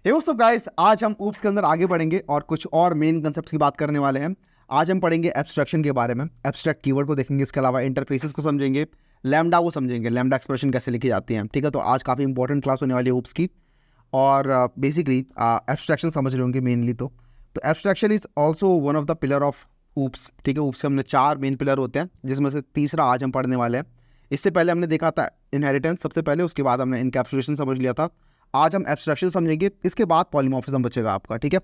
Hey what's up guys, आज हम oops के अंदर आगे बढ़ेंगे और कुछ और मेन कंसेप्ट्स की बात करने वाले हैं। आज हम पढ़ेंगे एब्स्ट्रैक्शन के बारे में, एब्स्ट्रैक्ट कीवर्ड को देखेंगे, इसके अलावा इंटरफेसेस को समझेंगे, लैम्डा को समझेंगे, लैम्डा एक्सप्रेशन कैसे लिखी जाती हैं। ठीक है, तो आज काफ़ी इंपॉर्टेंट क्लास होने वाली है ऊप्स की। और बेसिकली एब्स्ट्रैक्शन समझ रहे होंगे मेनली। तो abstraction is also one of the pillar of oops. ठीक है, ऊप्स के हमने 4 मेन पिलर होते हैं, जिसमें से तीसरा आज हम पढ़ने वाले हैं। इससे पहले हमने देखा था इनहेरिटेंस सबसे पहले, उसके बाद हमने इनकैप्सुलेशन समझ लिया था। आज हम एब्स्ट्रैक्शन समझेंगे, इसके बाद पॉलीमॉर्फिज्म बचेगा आपका। ठीक है,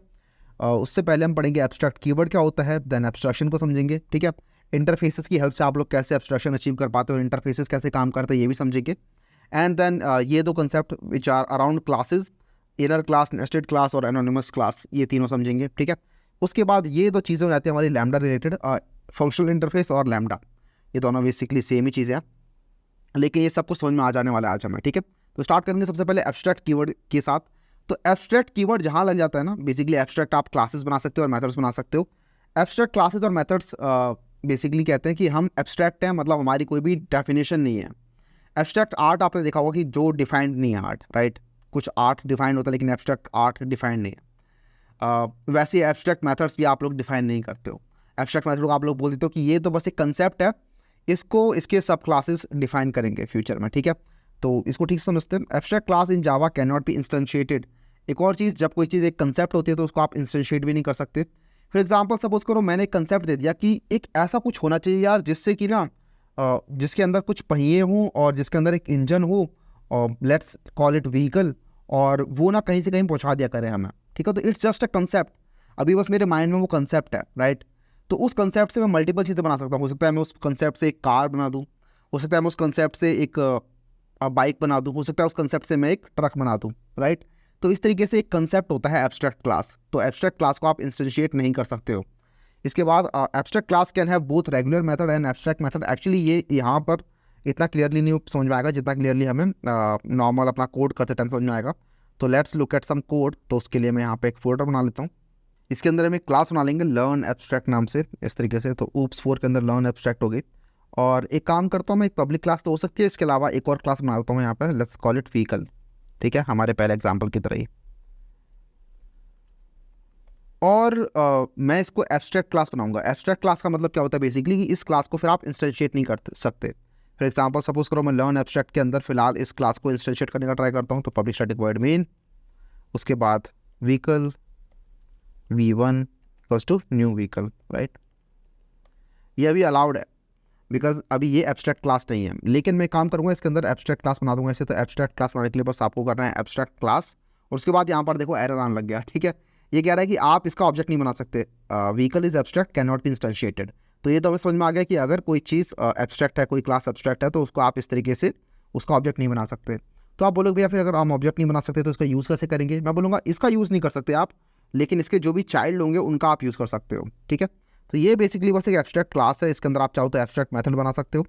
उससे पहले हम पढ़ेंगे एब्स्ट्रैक्ट कीवर्ड क्या होता है, देन एब्स्ट्रैक्शन को समझेंगे। ठीक है, इंटरफेसेस की हेल्प से आप लोग कैसे एब्स्ट्रैक्शन अचीव कर पाते हो और इंटरफेसेस कैसे काम करते हैं ये भी समझेंगे। एंड देन ये 2 concept which are around classes, inner class, nested class और एनोनिमस क्लास, ये तीनों समझेंगे। ठीक है, उसके बाद ये 2 चीज़ें हो जाती हैं हमारी लैम्डा रिलेटेड, फंक्शनल इंटरफेस और लैम्डा, ये दोनों बेसिकली सेम ही चीज़ें हैं, लेकिन ये सब कुछ समझ में आ जाने वाला है आज हमें। ठीक है, तो स्टार्ट करेंगे सबसे पहले एब्स्ट्रैक्ट कीवर्ड के साथ। तो एब्स्ट्रैक्ट कीवर्ड जहाँ लग जाता है ना, बेसिकली एब्स्ट्रैक्ट आप क्लासेस बना सकते हो और मेथड्स बना सकते हो। एब्स्ट्रैक्ट क्लासेस और मेथड्स बेसिकली कहते हैं कि हम एब्स्ट्रैक्ट हैं, मतलब हमारी कोई भी डेफिनेशन नहीं है। एब्स्ट्रैक्ट आर्ट आपने देखा होगा कि जो डिफाइंड नहीं है आर्ट, राइट। कुछ आर्ट डिफाइंड होता है लेकिन एब्स्ट्रैक्ट आर्ट डिफाइंड नहीं है। वैसे एब्स्ट्रैक्ट मेथड्स भी आप लोग डिफाइन नहीं करते हो। एब्स्ट्रैक्ट मेथड को आप लोग बोल देते हो कि ये तो बस एक कंसेप्ट है, इसको इसके सब क्लासेस डिफाइन करेंगे फ्यूचर में। ठीक है, तो इसको ठीक से समझते हैं। Abstract class in Java can not be instantiated. एक और चीज़, जब कोई चीज़ एक कंसेप्ट होती है तो उसको आप इंस्टेंशिएट भी नहीं कर सकते। फॉर एग्जांपल सपोज करो मैंने एक कंसेप्ट दे दिया कि एक ऐसा कुछ होना चाहिए यार जिससे कि ना जिसके अंदर कुछ पहिए हों और जिसके अंदर एक इंजन हो, और लेट्स कॉल इट व्हीकल, और वो ना कहीं से कहीं पहुँचा दिया करें हमें। ठीक है, तो इट्स जस्ट अ कंसेप्ट, अभी बस मेरे माइंड में वो कंसेप्ट है, राइट। तो उस कंसेप्ट से मैं मल्टीपल चीज़ें बना सकता हूँ। हो सकता है मैं उस कंसेप्ट से एक कार बना दूँ, हो सकता है मैं उस कंसेप्ट से एक बाइक बना दूँ, हो सकता है उस कंसेप्ट से मैं एक ट्रक बना दूँ, राइट। तो इस तरीके से एक कंसेप्ट होता है एब्स्ट्रैक्ट क्लास। तो एब्स्ट्रैक्ट क्लास को आप इंस्टेंशिएट नहीं कर सकते हो। इसके बाद abstract class can have both regular method and abstract method. Actually ये यहाँ पर इतना क्लियरली नहीं समझ में आएगा जितना क्लियरली हमें नॉर्मल अपना कोड करते टाइम समझ में आएगा। तो let's look at some code. तो उसके लिए मैं यहाँ पे एक फोल्डर बना लेता हूँ, इसके अंदर हम एक क्लास बना लेंगे लर्न एब्स्ट्रैक्ट नाम से, इस तरीके से। तो ऊप्स 4 के अंदर लर्न एब्स्ट्रैक्ट हो गई। और एक काम करता हूँ मैं, एक पब्लिक क्लास तो हो सकती है, इसके अलावा एक और क्लास बना देता हूँ यहाँ पे, लेट्स कॉल इट व्हीकल। ठीक है, हमारे पहले एग्जाम्पल की तरह ही। और मैं इसको एब्स्ट्रैक्ट क्लास बनाऊंगा। एब्स्ट्रैक्ट क्लास का मतलब क्या होता है बेसिकली कि इस क्लास को फिर आप इंस्टेंशिएट नहीं कर सकते। फॉर एग्जाम्पल सपोज करो मैं लर्न एब्स्ट्रैक्ट के अंदर फिलहाल इस क्लास को इंस्टेंशिएट करने का ट्राई करता हूँ। तो पब्लिक स्टैटिक वॉइड मेन, उसके बाद vehicle v1 equals to new vehicle, right. ये अभी अलाउड है बिकॉज अभी ये एब्स्ट्रैक्ट क्लास नहीं है, लेकिन मैं काम करूँगा इसके अंदर एब्स्ट्रैक्ट क्लास बना दूंगा ऐसे। तो एब्स्ट्रैक्ट क्लास बनाने के लिए बस आपको करना है एब्स्ट्रैक्ट क्लास, और उसके बाद यहाँ पर देखो एरर आने लग गया। ठीक है, ये कह रहा है कि आप इसका ऑब्जेक्ट नहीं बना सकते, vehicle is abstract can not be instantiated. तो ये तो हमें समझ में आ गया कि अगर कोई चीज़ एब्स्ट्रैक्ट है, कोई क्लास एब्स्ट्रैक्ट है, तो उसको आप इस तरीके से उसका ऑब्जेक्ट नहीं बना सकते। तो आप बोलोगे भैया फिर अगर हम ऑब्जेक्ट नहीं बना सकते तो इसका यूज़ कैसे करेंगे। मैं बोलूँगा इसका यूज़ नहीं कर सकते आप, लेकिन इसके जो भी चाइल्ड होंगे उनका आप यूज़ कर सकते हो। ठीक है, तो ये बेसिकली बस एक एब्स्ट्रैक्ट क्लास है। इसके अंदर आप चाहो तो एब्स्ट्रैक्ट मेथड बना सकते हो।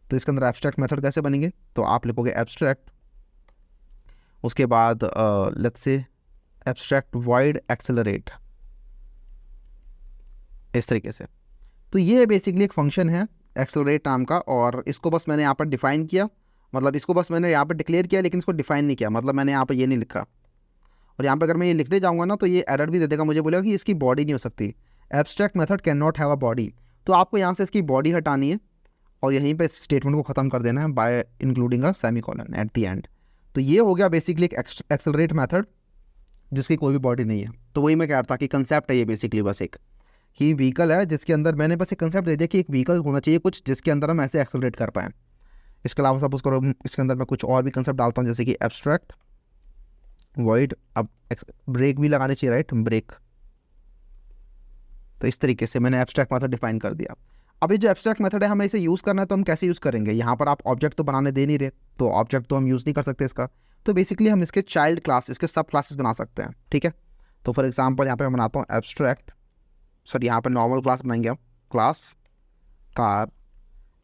तो इसके अंदर एब्स्ट्रैक्ट मेथड कैसे बनेंगे, तो आप लिखोगे एब्स्ट्रैक्ट, उसके बाद let's say abstract void accelerate, इस तरीके से। तो ये बेसिकली एक फंक्शन है एक्सेलरेट नाम का, और इसको बस मैंने यहाँ पर डिफाइन किया, मतलब इसको बस मैंने यहाँ पर डिक्लेयर किया लेकिन इसको डिफाइन नहीं किया, मतलब मैंने यहाँ पर ये नहीं लिखा। और यहाँ पर अगर मैं ये लिखने जाऊँगा ना तो ये एरर भी दे देगा, मुझे बोलेगा कि इसकी बॉडी नहीं हो सकती, abstract method can not have a body. तो आपको यहाँ से इसकी बॉडी हटानी है और यहीं पे स्टेटमेंट को ख़त्म कर देना है bye including a semicolon at the end. तो ये हो गया बेसिकली एक एक्सेलरेट मेथड जिसकी कोई भी बॉडी नहीं है। तो वही मैं कह रहा था कि कंसेप्ट है ये बेसिकली बस एक ही व्हीकल है जिसके अंदर मैंने बस एक कंसेप्ट दे दिया कि एक व्हीकल होना चाहिए कुछ जिसके अंदर हम ऐसे एक्सेलरेट कर पाएँ। इसके अलावा सपोज करो इसके अंदर मैं कुछ और भी कंसेप्ट डालता हूँ, जैसे कि एब्स्ट्रैक्ट वॉइड, अब ब्रेक भी लगाने चाहिए, राइट, ब्रेक। तो इस तरीके से मैंने एब्स्ट्रैक्ट मेथड डिफाइन कर दिया। अब ये जो एब्स्ट्रैक्ट मेथड है हमें इसे यूज़ करना है, तो हम कैसे यूज़ करेंगे। यहाँ पर आप ऑब्जेक्ट तो बनाने दे नहीं रहे, तो ऑब्जेक्ट तो हम यूज़ नहीं कर सकते इसका। तो बेसिकली हम इसके चाइल्ड क्लास, इसके सब क्लासेस बना सकते हैं। ठीक है, तो फॉर एग्जांपल यहाँ पे मैं बनाता हूँ एब्स्ट्रैक्ट, सॉरी यहाँ पे नॉर्मल क्लास बनाएंगे हम, क्लास कार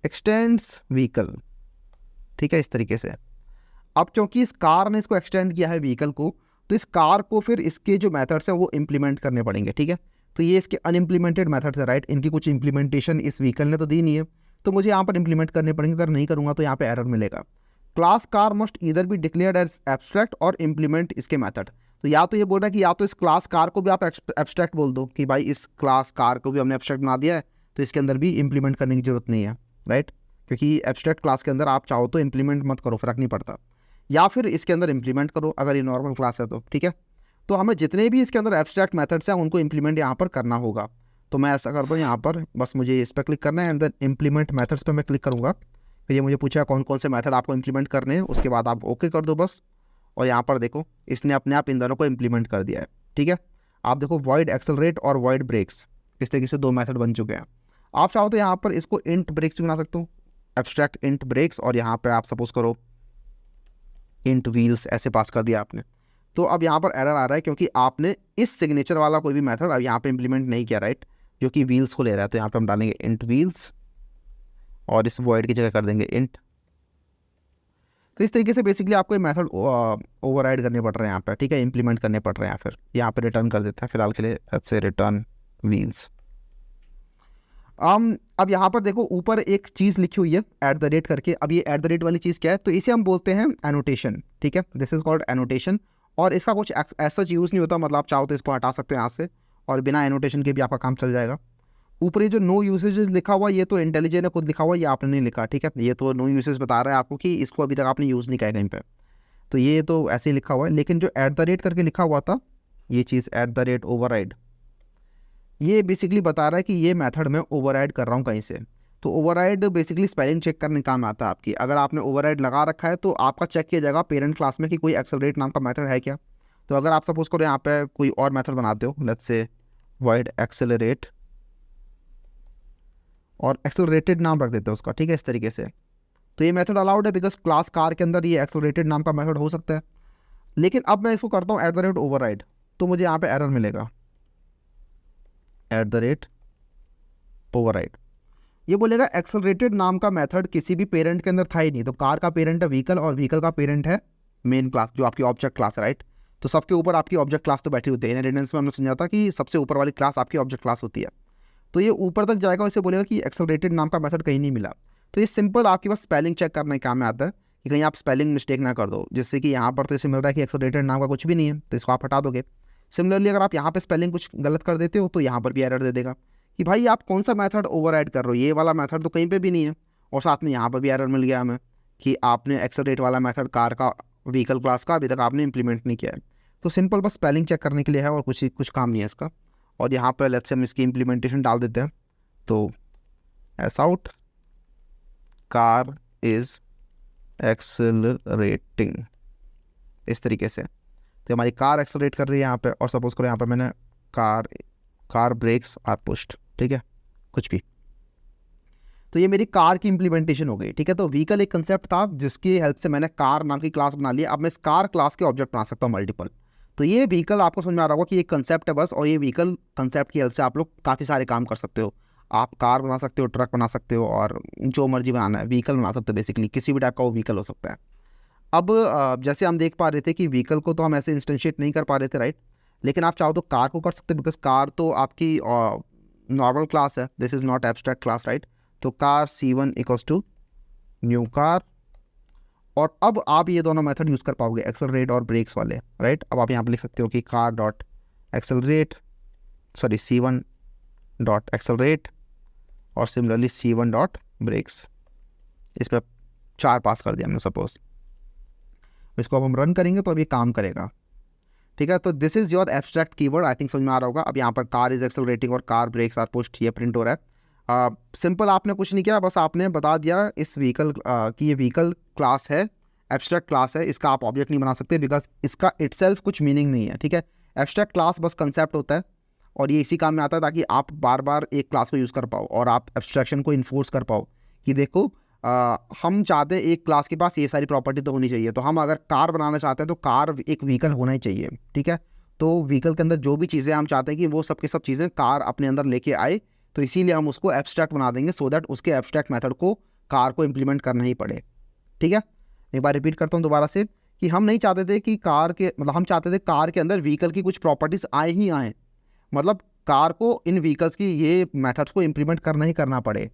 एक्सटेंड्स व्हीकल। ठीक है, इस तरीके से। अब क्योंकि इस कार ने इसको एक्सटेंड किया है व्हीकल को, तो इस कार को फिर इसके जो मेथड्स हैं वो इम्प्लीमेंट करने पड़ेंगे। ठीक है, तो ये इसके अनइम्प्लीमेंटेड मेथड्स है, राइट। इनकी कुछ इंप्लीमेंटेशन इस व्हीकल ने तो दी नहीं है, तो मुझे यहाँ पर इंप्लीमेंट करने पड़ेंगे। अगर नहीं करूँगा तो यहाँ पे एरर मिलेगा। Class car must either be declared as abstract और इम्प्लीमेंट इसके मेथड। तो तो या तो ये बोल रहा है कि या तो इस क्लास कार को भी आप एब्स्ट्रैक्ट बोल दो कि भाई इस क्लास कार को भी हमने एब्स्ट्रैक्ट बना दिया है, तो इसके अंदर भी इंप्लीमेंट करने की जरूरत नहीं है, राइट, क्योंकि एब्स्ट्रैक्ट क्लास के अंदर आप चाहो तो इंप्लीमेंट मत करो, फ़र्क नहीं पड़ता, या फिर इसके अंदर इंप्लीमेंट करो अगर ये नॉर्मल क्लास है तो, ठीक है। तो हमें जितने भी इसके अंदर एब्स्ट्रैक्ट मेथड्स हैं उनको इंप्लीमेंट यहाँ पर करना होगा। तो मैं ऐसा करता हूँ, यहाँ पर बस मुझे इस पर क्लिक करना है एंड देन इंप्लीमेंट मेथड्स पर मैं क्लिक करूँगा। फिर ये मुझे पूछा कौन कौन से मेथड आपको इंप्लीमेंट करने हैं, उसके बाद आप ओके कर दो बस, और यहाँ पर देखो इसने अपने आप इन दोनों को इंप्लीमेंट कर दिया है, ठीक है। आप देखो वॉइड एक्सेलरेट और वॉइड ब्रेक्स, इस तरीके से 2 मेथड बन चुके हैं। आप चाहो तो यहाँ पर इसको इंट ब्रेक्स भी बना सकते हो, एब्स्ट्रैक्ट इंट ब्रेक्स, और यहाँ पर आप सपोज करो इंट व्हील्स ऐसे पास कर दिया आपने। तो अब यहाँ पर एरर आ रहा है क्योंकि आपने इस सिग्नेचर वाला कोई भी मेथड अब यहाँ पे इंप्लीमेंट नहीं किया, राइट, जो कि व्हील्स को ले रहा है। तो यहाँ पे हम डालेंगे इंट व्हील्स और इस वॉइड की जगह कर देंगे इंट। तो इस तरीके से बेसिकली आपको ये मेथड ओवरराइड करने पड़ रहे हैं यहाँ पे, ठीक है, इंप्लीमेंट करने पड़ रहे हैं। फिर यहाँ पे रिटर्न कर देता है फिलहाल के लिए, लेट्स से रिटर्न व्हील्स। अब यहाँ पर देखो ऊपर एक चीज़ लिखी हुई है @ करके। अब ये @ वाली चीज़ क्या है, तो इसे हम बोलते हैं एनोटेशन, ठीक है, दिस इज कॉल्ड एनोटेशन। और इसका कुछ ऐसा यूज़ नहीं होता, मतलब आप चाहो तो इसको हटा सकते हो यहाँ से, और बिना एनोटेशन के भी आपका काम चल जाएगा। ऊपर ये जो नो यूसेज लिखा हुआ, ये तो इंटेलिजेंट ने खुद लिखा हुआ, ये आपने नहीं लिखा, ठीक है। ये तो नो यूसेज बता रहा है आपको कि इसको अभी तक आपने यूज़ नहीं किया कहीं पे, तो ये तो ऐसे ही लिखा हुआ है। लेकिन जो @ करके लिखा हुआ था, ये चीज़ @ ओवरराइड, ये बेसिकली बता रहा है कि ये मेथड मैं ओवरराइड कर रहा हूँ कहीं से। तो ओवरराइड बेसिकली स्पेलिंग चेक करने काम आता है आपकी। अगर आपने ओवरराइड लगा रखा है तो आपका चेक किया जाएगा पेरेंट क्लास में कि कोई एक्सेलरेट नाम का मेथड है क्या। तो अगर आप सपोज करो यहाँ पे कोई और मेथड बनाते हो, लेट्स से वॉइड एक्सेलरेट, और एक्सेलरेटेड नाम रख देते हो उसका, ठीक है, इस तरीके से, तो ये मेथड अलाउड है बिकॉज क्लास कार के अंदर ये एक्सेलरेटेड नाम का मेथड हो सकता है। लेकिन अब मैं इसको करता हूँ @ ओवरराइड, तो मुझे यहाँ पे एरर मिलेगा @ ओवरराइड। ये बोलेगा एक्सेलरेटेड नाम का मेथड किसी भी पेरेंट के अंदर था ही नहीं। तो कार का पेरेंट है व्हीकल, और व्हीकल का पेरेंट है मेन क्लास जो आपकी ऑब्जेक्ट क्लास है, राइट। तो सबके ऊपर आपकी ऑब्जेक्ट क्लास तो बैठी होती है। इनहेरिटेंस में हमने समझा था कि सबसे ऊपर वाली क्लास आपकी ऑब्जेक्ट क्लास होती है। तो ये ऊपर तक जाएगा, इसे बोलेगा कि एक्सेलरेटेड नाम का मेथड कहीं नहीं मिला। तो ये सिंपल आपके पास स्पेलिंग चेक करने काम में आता है कि कहीं आप स्पेलिंग मिस्टेक ना कर दो, जिससे कि यहाँ पर तो इसे मिल रहा है कि एक्सेलरेटेड नाम का कुछ भी नहीं है, तो इसको आप हटा दोगे। सिमिलरली अगर आप यहाँ पे स्पेलिंग कुछ गलत कर देते हो तो यहाँ पर भी एरर दे देगा कि भाई आप कौन सा मेथड ओवरराइड कर रहे हो, ये वाला मेथड तो कहीं पे भी नहीं है। और साथ में यहाँ पर भी एरर मिल गया हमें कि आपने एक्सेलरेट वाला मेथड कार का व्हीकल क्लास का अभी तक आपने इंप्लीमेंट नहीं किया है। तो सिंपल बस स्पेलिंग चेक करने के लिए है और कुछ काम नहीं है इसका। और यहाँ पर लेट्स से हम इसकी इम्प्लीमेंटेशन डाल देते हैं, तो S out car is accelerating, इस तरीके से। तो हमारी कार एक्सेलरेट कर रही है यहाँ पे, और सपोज करो यहाँ पे मैंने कार ब्रेक्स आर पुश्ड, ठीक है, कुछ भी। तो ये मेरी कार की इंप्लीमेंटेशन हो गई, ठीक है। तो व्हीकल एक कंसेप्ट था जिसकी हेल्प से मैंने कार नाम की क्लास बना लिया। अब मैं इस कार क्लास के ऑब्जेक्ट बना सकता हूँ मल्टीपल। तो ये व्हीकल आपको समझ में आ रहा होगा कि ये कंसेप्ट है बस, और ये व्हीकल कंसेप्ट की हेल्प से आप लोग काफ़ी सारे काम कर सकते हो। आप कार बना सकते हो, ट्रक बना सकते हो, और जो मर्जी बनाना है व्हीकल बना सकते हो। बेसिकली किसी भी टाइप का वो व्हीकल हो सकता है। अब जैसे हम देख पा रहे थे कि व्हीकल को तो हम ऐसे इंस्टेंशिएट नहीं कर पा रहे थे, राइट। लेकिन आप चाहो तो कार को कर सकते हो, बिकॉज कार तो आपकी नॉर्मल क्लास है, this is not abstract class, right. तो कार C1 = न्यू कार। और अब आप ये दोनों मेथड यूज़ कर पाओगे, एक्सेलरेट और ब्रेक्स वाले, राइट। अब आप यहाँ पर लिख सकते हो कि car dot accelerate, sorry C1 dot accelerate, और सिमिलरली C1 डॉट ब्रेक्स। इस पर 4 पास कर दिया हमने सपोज। इसको अब हम रन करेंगे तो अब ये काम करेगा, ठीक है। तो this is your abstract keyword, I think समझ में आ रहा होगा। अब यहाँ पर कार इज़ एक्सेलरेटिंग और कार ब्रेक्स आर पुश्ड ये प्रिंट हो रहा है। सिंपल आपने कुछ नहीं किया, बस आपने बता दिया इस व्हीकल कि ये व्हीकल क्लास है, एब्स्ट्रैक्ट क्लास है, इसका आप ऑब्जेक्ट नहीं बना सकते बिकॉज इसका इटसेल्फ कुछ मीनिंग नहीं है, ठीक है। एब्स्ट्रैक्ट क्लास बस कंसेप्ट होता है, और ये इसी काम में आता है ताकि आप बार बार एक क्लास को यूज़ कर पाओ और आप एब्स्ट्रैक्शन को इन्फोर्स कर पाओ कि देखो हम चाहते हैं एक क्लास के पास ये सारी प्रॉपर्टी तो होनी चाहिए। तो हम अगर कार बनाना चाहते हैं तो कार एक व्हीकल होना ही चाहिए, ठीक है। तो व्हीकल के अंदर जो भी चीज़ें हम चाहते हैं कि वो सब की सब चीज़ें कार अपने अंदर लेके आए, तो इसीलिए हम उसको एब्स्ट्रैक्ट बना देंगे सो दैट उसके एब्स्ट्रैक्ट मेथड को कार को इम्प्लीमेंट करना ही पड़े, ठीक है। एक बार रिपीट करता हूँ दोबारा से कि हम नहीं चाहते थे कि कार के मतलब हम चाहते थे कार के अंदर व्हीकल की कुछ प्रॉपर्टीज़ आए ही आएँ, मतलब कार को इन व्हीकल्स की ये मेथड्स को इम्प्लीमेंट करना ही करना पड़े।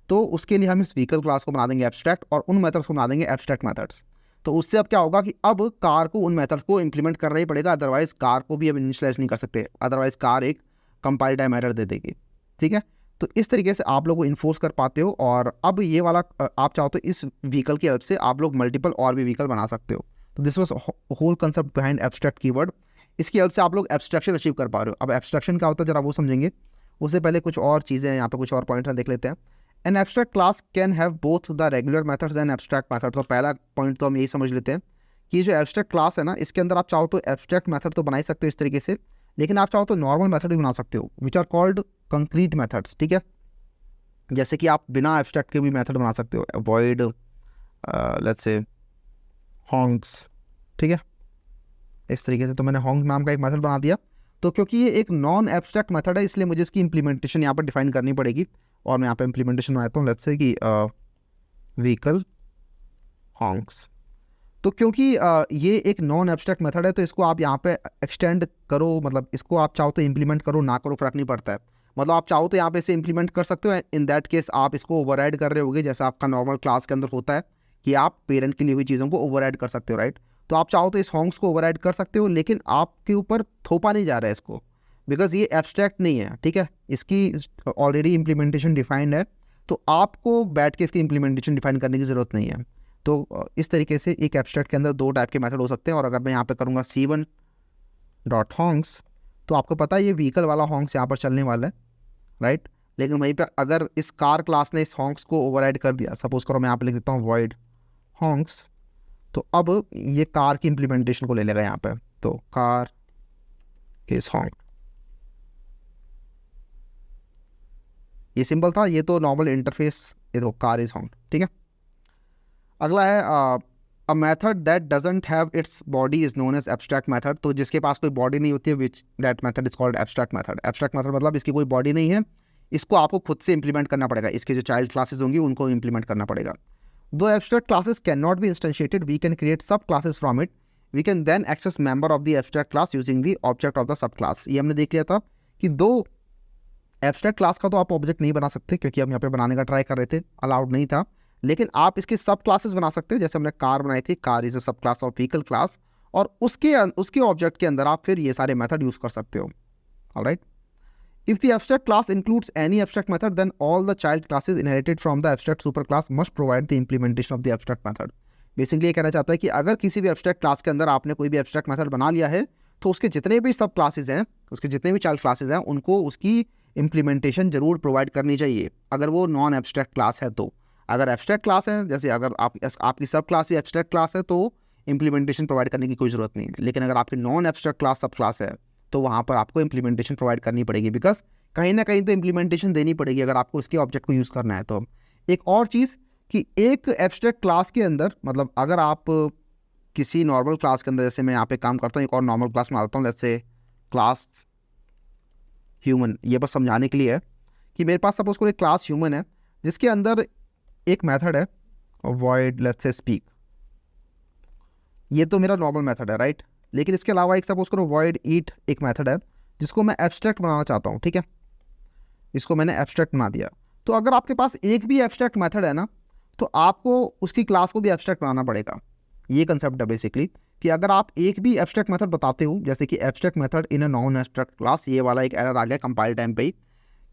तो उसके लिए हम इस व्हीकल क्लास को बना देंगे एब्स्ट्रैक्ट, और उन मेथड्स को बना देंगे एब्स्ट्रैक्ट मेथड्स। तो उससे अब क्या होगा कि अब कार को उन मेथड्स को इंप्लीमेंट करना ही पड़ेगा, अदरवाइज कार को भी अब इनिशियलाइज नहीं कर सकते, अदरवाइज कार एक कंपाइल टाइम एरर दे देगी। ठीक है, तो इस तरीके से आप लोग को इन्फोर्स कर पाते हो। और अब ये वाला आप चाहो तो इस व्हीकल की हेल्प से आप लोग मल्टीपल और भी व्हीकल बना सकते हो। तो this was whole concept behind abstract keyword. इसकी हेल्प से आप लोग एब्स्ट्रैक्शन अचीव कर पा रहे हो। अब एब्स्ट्रैक्शन क्या होता है जरा वो समझेंगे, उससे पहले कुछ और चीज़ें हैं यहाँ पे, कुछ और पॉइंट देख लेते हैं। An abstract class can have both the regular methods and abstract method. तो पहला पॉइंट तो हम यही समझ लेते हैं कि जो एब्स्ट्रैक्ट क्लास है ना, इसके अंदर आप चाहो तो एब्स्ट्रैक्ट मेथड तो बना ही सकते हो इस तरीके से, लेकिन आप चाहो तो नॉर्मल मेथड भी बना सकते हो, which are called concrete methods. ठीक है, जैसे कि आप बिना एब्स्ट्रैक्ट के भी मेथड बना सकते हो, वॉइड लेट्स से हॉन्क्स। ठीक है, इस तरीके से। तो मैंने हॉन्क नाम का एक मेथड बना दिया। तो क्योंकि ये एक नॉन एब्स्ट्रैक्ट मेथड है, इसलिए मुझे इसकी इंप्लीमेंटेशन यहाँ पर डिफाइन करनी पड़ेगी। और मैं यहाँ पे इंप्लीमेंटेशन बनाता हूँ, लेट्स से कि व्हीकल हॉन्क्स। तो क्योंकि ये एक नॉन एब्स्ट्रैक्ट मेथड है, तो इसको आप यहाँ पे एक्सटेंड करो, मतलब इसको आप चाहो तो इंप्लीमेंट करो, ना करो, फर्क नहीं पड़ता है। मतलब आप चाहो तो यहाँ पे इसे इंप्लीमेंट कर सकते हो, इन दैट केस आप इसको ओवरराइड कर रहे होगे, जैसा आपका नॉर्मल क्लास के अंदर होता है कि आप पेरेंट की ली हुई चीज़ों को ओवरराइड कर सकते हो, राइट। तो आप चाहो तो इस हॉन्क्स को ओवरराइड कर सकते हो, लेकिन आपके ऊपर थोपा नहीं जा रहा है इसको, बिकॉज ये एब्स्ट्रैक्ट नहीं है। ठीक है, इसकी ऑलरेडी इंप्लीमेंटेशन डिफाइंड है, तो आपको बैठ के इसकी इंप्लीमेंटेशन डिफाइन करने की ज़रूरत नहीं है। तो इस तरीके से एक एब्स्ट्रैक्ट के अंदर दो टाइप के मेथड हो सकते हैं। और अगर मैं यहाँ पे करूँगा C1.honks, तो आपको पता है ये व्हीकल वाला हॉन्क्स यहाँ पर चलने वाला है, राइट। लेकिन वहीं पे अगर इस कार क्लास ने इस हॉन्क्स को ओवरराइड कर दिया, सपोज करो मैं यहाँ पे लिख देता हूँ वॉइड हॉन्क्स, तो अब ये कार की इंप्लीमेंटेशन को ले लेगा यहाँ पे। तो कार इज हॉन्क, ये सिंपल था, ये तो नॉर्मल इंटरफेस, ये तो कार इज हॉन्क। ठीक है, अगला है a method that doesn't have its body is known as abstract method. तो जिसके पास कोई बॉडी नहीं होती है, which that method is called abstract method. Abstract method मतलब इसकी कोई बॉडी नहीं है, इसको आपको खुद से इंप्लीमेंट करना पड़ेगा, इसके जो चाइल्ड क्लासेस होंगी उनको इंप्लीमेंट करना पड़ेगा। दो abstract classes can not be instantiated, we can create sub classes from it, we can then access member of the abstract class using the object of the sub class. ये हमने देख लिया था कि दो एब्स्ट्रैक्ट क्लास का तो आप ऑब्जेक्ट नहीं बना सकते, क्योंकि हम यहाँ पे बनाने का ट्राई कर रहे थे, अलाउड नहीं था, लेकिन आप इसके सब क्लासेस बना सकते हो। जैसे हमने कार बनाई थी, car is a sub class of vehicle class, और उसके ऑब्जेक्ट के अंदर आप फिर ये सारे मेथड यूज कर सकते हो। Alright, if the abstract class includes any abstract method, then all the child classes inherited from the abstract super class must provide the implementation of the abstract method. Basically ये कहना चाहता है कि अगर किसी भी एब्स्ट्रैक्ट क्लास के अंदर आपने कोई भी एब्स्ट्रैक्ट मेथड बना लिया है, तो उसके जितने भी सब क्लासेज हैं, उसके जितने भी चाइल्ड क्लासेज हैं, उनको उसकी इंप्लीमेंटेशन जरूर प्रोवाइड करनी चाहिए, अगर वो नॉन एब्स्ट्रैक्ट क्लास है तो। अगर एब्स्ट्रैक्ट क्लास है, जैसे अगर आपकी सब क्लास भी एब्स्ट्रैक्ट क्लास है, तो इंप्लीमेंटेशन प्रोवाइड करने की कोई ज़रूरत नहीं है। लेकिन अगर आपकी नॉन एब्स्ट्रैक्ट क्लास सब क्लास है, तो वहाँ पर आपको इंप्लीमेंटेशन प्रोवाइड करनी पड़ेगी, बिकॉज कहीं ना कहीं तो इंप्लीमेंटेशन देनी पड़ेगी अगर आपको इसके ऑब्जेक्ट को यूज़ करना है। तो एक और चीज़ कि एक एब्स्ट्रैक्ट क्लास के अंदर, मतलब अगर आप किसी नॉर्मल क्लास के अंदर, जैसे मैं यहाँ पे काम करता हूँ, एक और नॉर्मल क्लास में आता हूँ, लेट्स से क्लास ह्यूमन, ये बस समझाने के लिए है कि मेरे पास सपोज को एक क्लास ह्यूमन है, जिसके अंदर एक मेथड है वॉइड लेट्स से स्पीक, ये तो मेरा नॉर्मल मेथड है, राइट। लेकिन इसके अलावा एक सपोज करो वॉइड ईट एक मेथड है, जिसको मैं एब्स्ट्रैक्ट बनाना चाहता हूँ। ठीक है, इसको मैंने एब्स्ट्रैक्ट बना दिया। तो अगर आपके पास एक भी एब्स्ट्रैक्ट मेथड है ना, तो आपको उसकी क्लास को भी एब्स्ट्रैक्ट बनाना पड़ेगा। ये कंसेप्ट है बेसिकली कि अगर आप एक भी एब्स्ट्रैक्ट मेथड बताते हो, जैसे कि abstract method in a non abstract class, ये वाला एक एरर आ गया कंपाइल टाइम पे ही,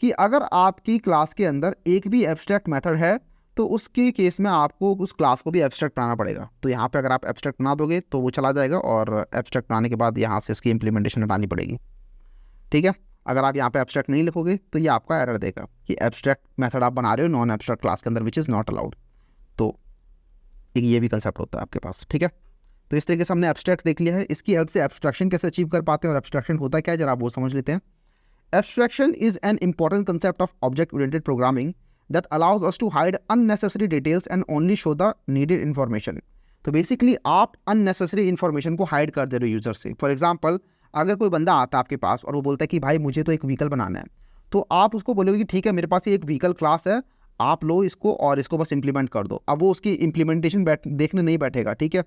कि अगर आपकी क्लास के अंदर एक भी एब्स्ट्रैक्ट मेथड है, तो उसके केस में आपको उस क्लास को भी एब्स्ट्रैक्ट बनाना पड़ेगा। तो यहाँ पे अगर आप एब्स्ट्रैक्ट बना दोगे तो वो चला जाएगा, और एब्स्ट्रैक्ट बनाने के बाद यहाँ से इसकी इंप्लीमेंटेशन हटानी पड़ेगी। ठीक है, अगर आप यहाँ पे एब्स्ट्रैक्ट नहीं लिखोगे तो ये आपका एरर देगा कि एब्स्ट्रैक्ट मेथड आप बना रहे हो नॉन एब्स्ट्रैक्ट क्लास के अंदर, विच इज़ नॉट अलाउड। तो ये भी कंसेप्ट होता है आपके पास। ठीक है, तो इस तरीके से हमने एब्स्ट्रैक्ट देख लिया है। इसकी हेल्प से एब्स्ट्रैक्शन कैसे अचीव कर पाते हैं और एब्स्ट्रैक्शन होता क्या है, जरा आप वो समझ लेते हैं। Abstraction is an important concept of object oriented programming that allows us to hide unnecessary details and only show the needed information। तो बेसिकली आप unnecessary information को हाइड कर दे रहे हो यूजर से। फॉर एग्जांपल, अगर कोई बंदा आता है आपके पास और वो बोलता है कि भाई मुझे तो एक व्हीकल बनाना है, तो आप उसको बोलोगे कि ठीक है मेरे पास ये एक व्हीकल क्लास है, आप लो इसको और इसको बस इंप्लीमेंट कर दो। अब वो उसकी इंप्लीमेंटेशन देखने नहीं बैठेगा, ठीक है,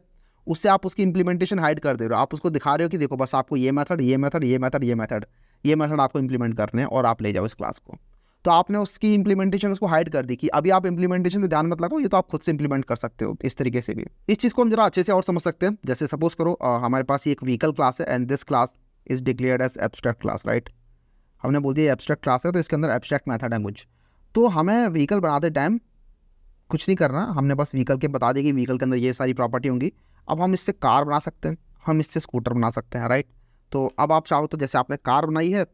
उससे आप उसकी इंप्लीमेंटेशन हाइड कर दे रहे हो। आप उसको दिखा रहे हो कि देखो बस आपको ये मेथड, ये मेथड, ये मेथड, ये मेथड, ये मेथड आपको इंप्लीमेंट करने हैं और आप ले जाओ इस क्लास को। तो आपने उसकी इंप्लीमेंटेशन उसको हाइड कर दी कि अभी आप इंप्लीमेंटेशन में ध्यान मत लगाओ, ये तो आप खुद से इंप्लीमेंट कर सकते हो। इस तरीके से भी इस चीज़ को हम जरा अच्छे से और समझ सकते हैं। जैसे सपोज करो हमारे पास ये एक व्हीकल क्लास है and this class is declared as abstract class, right. हमने बोल दिया एब्स्ट्रैक्ट क्लास है तो इसके अंदर एब्स्ट्रैक्ट मेथड है कुछ। तो हमें व्हीकल बनाते टाइम कुछ नहीं करना, हमने बस व्हीकल के बता दिया कि व्हीकल के अंदर ये सारी प्रॉपर्टी होंगी। अब हम इससे कार बना सकते हैं, हम इससे स्कूटर बना सकते हैं, राइट। तो अब आप चाहो तो जैसे आपने कार बनाई है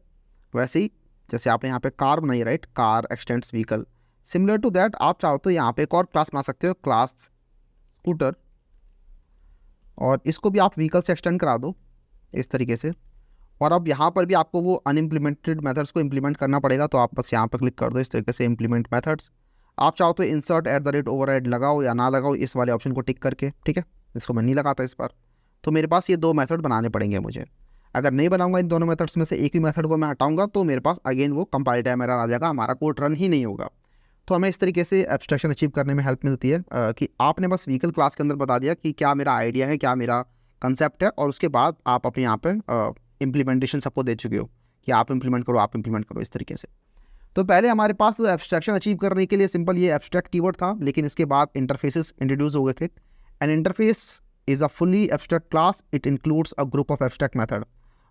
वैसे ही जैसे आपने यहाँ पे कार बनाई, right, car extends vehicle, similar to that आप चाहो तो यहाँ पे एक और क्लास बना सकते हो, क्लास स्कूटर, और इसको भी आप व्हीकल से एक्सटेंड करा दो इस तरीके से। और अब यहाँ पर भी आपको वो अनइम्प्लीमेंटेड मेथड्स को इम्प्लीमेंट करना पड़ेगा, तो आप बस यहाँ पर क्लिक कर दो इस तरीके से इम्प्लीमेंट मेथड्स। आप चाहो तो इंसर्ट @ ओवरराइड लगाओ या ना लगाओ इस वाले ऑप्शन को टिक करके, ठीक है। इसको मैं नहीं लगाता इस पर। तो मेरे पास ये 2 मेथड बनाने पड़ेंगे मुझे। अगर नहीं बनाऊंगा इन दोनों मेथड्स में से एक ही मेथड को मैं हटाऊंगा तो मेरे पास अगेन वो कंपाइल टाइम एरर आ जाएगा, हमारा कोड रन ही नहीं होगा। तो हमें इस तरीके से एब्स्ट्रैक्शन अचीव करने में हेल्प मिलती है कि आपने बस व्हीकल क्लास के अंदर बता दिया कि क्या मेरा आइडिया है, क्या मेरा कंसेप्ट है, और उसके बाद आप अपने यहाँ पे इम्प्लीमेंटेशन सबको दे चुके हो कि आप इम्प्लीमेंट करो, आप इम्प्लीमेंट करो इस तरीके से। तो पहले हमारे पास एब्स्ट्रैक्शन अचीव करने के लिए सिंपल ये एब्स्ट्रैक्ट कीवर्ड था, लेकिन इसके बाद इंटरफेसेस इंट्रोड्यूस हो गए थे। An interface is a fully abstract class, it includes a group of abstract method.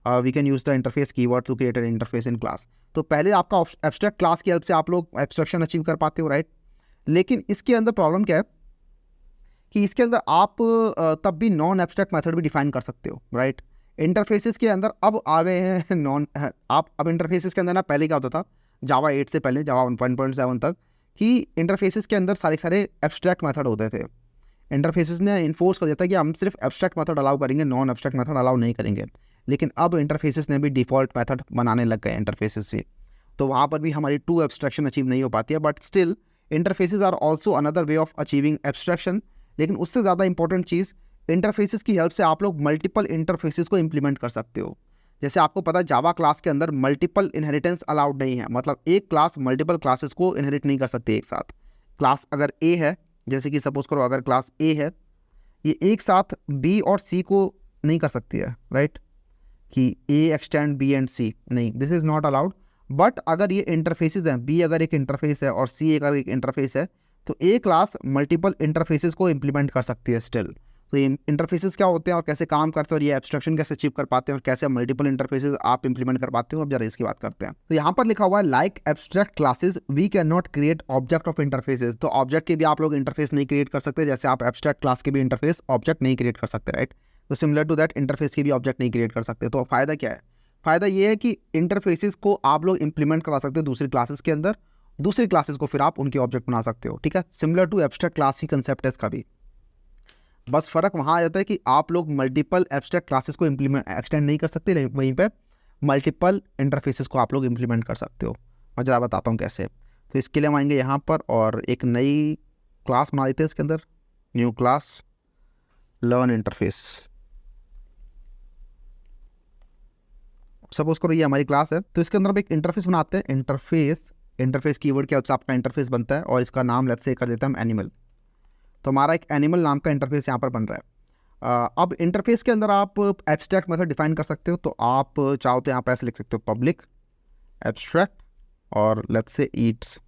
We can use the interface keyword to create an interface in class. तो पहले आपका एब्स्ट्रैक्ट क्लास की हेल्प से आप लोग एब्स्ट्रैक्शन अचीव कर पाते हो, राइट। लेकिन इसके अंदर प्रॉब्लम क्या है कि इसके अंदर आप तब भी नॉन एब्स्ट्रैक्ट मेथड भी डिफाइन कर सकते हो, राइट। इंटरफेसेस के अंदर अब आ गए हैं नॉन, आप अब इंटरफेसेस के अंदर ना पहले क्या होता था जावा 8 से पहले, जावा 1.7 तक, कि इंटरफेसेस के अंदर सारे एब्स्ट्रैक्ट मेथड होते थे। इंटरफेसेस ने इन्फोर्स कर दिया था कि हम सिर्फ एब्स्ट्रैक्ट मेथड अलाउ करेंगे, नॉन एब्स्ट्रैक्ट मेथड अलाउ नहीं करेंगे। लेकिन अब इंटरफेसेस ने भी डिफ़ॉल्ट मेथड बनाने लग गए इंटरफेसेस भी, तो वहाँ पर भी हमारी टू एब्स्ट्रैक्शन अचीव नहीं हो पाती है। But still interfaces are also another way of achieving abstraction. लेकिन उससे ज़्यादा इंपॉर्टेंट चीज़, इंटरफेसेस की हेल्प से आप लोग मल्टीपल इंटरफेसेस को इंप्लीमेंट कर सकते हो। जैसे आपको पता है जावा क्लास के अंदर मल्टीपल इनहेरिटेंस अलाउड नहीं है, मतलब एक क्लास मल्टीपल क्लासेस को इनहेरिट नहीं कर सकती एक साथ। क्लास अगर ए है, जैसे कि सपोज करो अगर क्लास ए है, ये एक साथ बी और सी को नहीं कर सकती है, राइट, कि ए एक्सटेंड बी एंड सी, नहीं, this is not allowed. But अगर ये इंटरफेसेस हैं, बी अगर एक इंटरफेस है और सी अगर एक इंटरफेस है, तो ए क्लास मल्टीपल इंटरफेसेस को इम्प्लीमेंट कर सकती है स्टिल। तो ये इंटरफेसेस क्या होते हैं और कैसे काम करते हैं और ये एब्स्ट्रैक्शन कैसे अचीव कर पाते हैं और कैसे मल्टीपल इंटरफेसेस आप इंप्लीमेंट कर पाते हो, अब जरा इसकी बात करते हैं। तो यहाँ पर लिखा हुआ है like abstract classes we can not create object of interfaces. तो ऑब्जेक्ट के भी आप लोग इंटरफेस नहीं क्रिएट कर सकते, जैसे आप एब्स्ट्रैक्ट क्लास के भी इंटरफेस ऑब्जेक्ट नहीं क्रिएट कर सकते, राइट। तो सिमिलर टू दैट इंटरफेस की भी ऑब्जेक्ट नहीं क्रिएट कर सकते। तो फ़ायदा क्या है? फ़ायदा ये है कि इंटरफेसेस को आप लोग इंप्लीमेंट करा सकते हो दूसरी क्लासेस के अंदर, दूसरी क्लासेस को फिर आप उनके ऑब्जेक्ट बना सकते हो, ठीक है। सिमिलर टू एब्स्ट्रैक्ट क्लास ही कंसेप्ट है इसका भी, बस फ़र्क वहाँ आ जाता है कि आप लोग मल्टीपल एब्स्ट्रैक्ट क्लासेस को एक्सटेंड नहीं कर सकते, लेकिन वहीं पे मल्टीपल इंटरफेसेस को आप लोग इंप्लीमेंट कर सकते हो। मैं जरा बताता हूँ कैसे। तो इसके लिए हम आएंगे यहाँ पर और एक नई क्लास बना देते हैं इसके अंदर, new class learn interface. Suppose करो ये हमारी क्लास है, तो इसके अंदर हम एक इंटरफेस बनाते हैं। इंटरफेस कीवर्ड के हेल्प से आपका इंटरफेस बनता है और इसका नाम लेट्स से कर देते हैं हम एनिमल। तो हमारा एक एनिमल नाम का इंटरफेस यहाँ पर बन रहा है। अब इंटरफेस के अंदर आप एब्स्ट्रैक्ट मेथड डिफाइन कर सकते हो। तो आप चाहो तो यहाँ पर ऐसे लिख सकते हो पब्लिक एब्स्ट्रैक्ट और let's say Yeats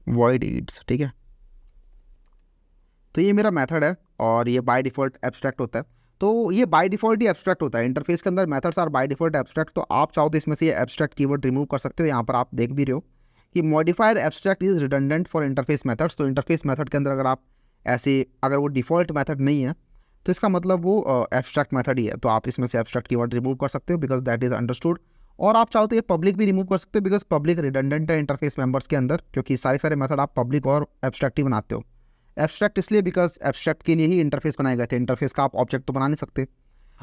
void Yeats, ठीक है। तो ये मेरा मेथड है और ये बाय डिफ़ॉल्ट एब्स्ट्रैक्ट होता है। तो ये बाय डिफ़ॉल्ट ही एब्स्ट्रैक्ट होता है, इंटरफेस के अंदर methods are by default abstract. तो आप चाहो तो इसमें से ये एब्स्ट्रैक्ट कीवर्ड रिमूव कर सकते हो। यहाँ पर आप देख भी रहे हो कि modifier abstract is redundant for interface methods. तो इंटरफेस मेथड के अंदर अगर आप ऐसे, अगर वो डिफ़ॉल्ट मेथड नहीं है तो इसका मतलब वो एब्स्ट्रैक्ट मेथड ही है। तो आप इसमें से एब्स्ट्रैक्ट कीवर्ड रिमूव कर सकते हो बिकॉज दैट इज़ अंडरस्टूड। और आप चाहो तो ये पब्लिक भी रिमूव कर सकते हो बिकॉज पब्लिक रिडंडेंट है इंटरफेस मेंबर्स के अंदर, क्योंकि सारे मेथड आप पब्लिक और एब्स्ट्रैक्ट ही बनाते हो। एब्स्ट्रैक्ट इसलिए बिकॉज एब्स्ट्रैक्ट के लिए ही इंटरफेस बनाए गए थे, इंटरफेस का आप ऑब्जेक्ट तो बना नहीं सकते।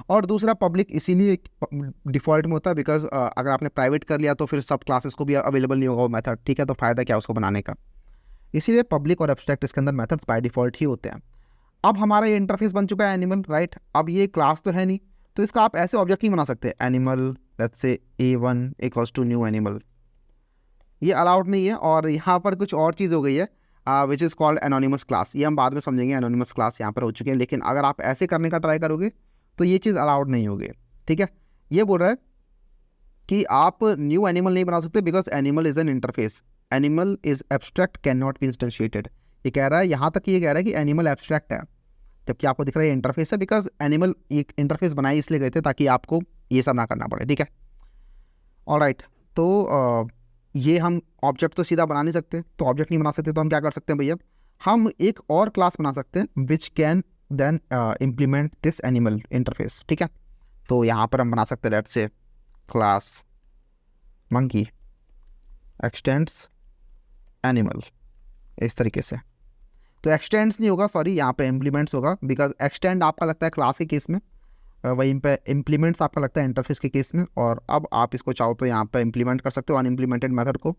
और दूसरा पब्लिक इसीलिए डिफ़ॉल्ट में होता है बिकॉज अगर आपने प्राइवेट कर लिया तो फिर सब क्लासेस को भी अवेलेबल नहीं होगा वो मेथड, ठीक है। तो फ़ायदा क्या उसको बनाने का, इसीलिए पब्लिक और एब्स्ट्रैक्ट इसके अंदर मेथड्स बाय डिफ़ॉल्ट ही होते हैं। अब हमारा ये इंटरफेस बन चुका है एनिमल, राइट। अब ये क्लास तो है नहीं, तो इसका आप ऐसे ऑब्जेक्ट नहीं बना सकते animal let's say A1 equals to new animal, ये अलाउड नहीं है। और यहाँ पर कुछ और चीज़ हो गई है which is called anonymous class, ये हम बाद में समझेंगे। एनोनिमस क्लास यहाँ पर हो चुके हैं, लेकिन अगर आप ऐसे करने का ट्राई करोगे तो ये चीज़ अलाउड नहीं होगी, ठीक है। ये बोल रहा है कि आप न्यू एनिमल नहीं बना सकते because animal is an interface, animal is abstract can not be instantiated. ये कह रहा है, यहाँ तक ये कह रहा है कि एनिमल एब्स्ट्रैक्ट है, जबकि आपको दिख रहा है इंटरफेस है, बिकॉज एनिमल एक इंटरफेस बनाए इसलिए गए थे ताकि आपको ये सब ना करना पड़े, ठीक है। ऑलराइट, तो ये हम ऑब्जेक्ट तो सीधा बना नहीं सकते, तो ऑब्जेक्ट नहीं बना सकते तो हम क्या कर सकते हैं भैया, हम एक और क्लास बना सकते हैं which can then implement this animal interface, ठीक है। तो यहाँ पर हम बना सकते हैं let's say class monkey x tends animal, इस तरीके से। तो एक्सटेंड्स नहीं होगा, सॉरी, यहाँ पे इम्प्लीमेंट्स होगा, बिकॉज एक्सटेंड आपका लगता है क्लास के केस में, वहीं पे इम्प्लीमेंट्स आपका लगता है इंटरफेस के केस में। और अब आप इसको चाहो तो यहाँ पे इम्प्लीमेंट कर सकते हो अनइम्प्लीमेंटेड मेथड को,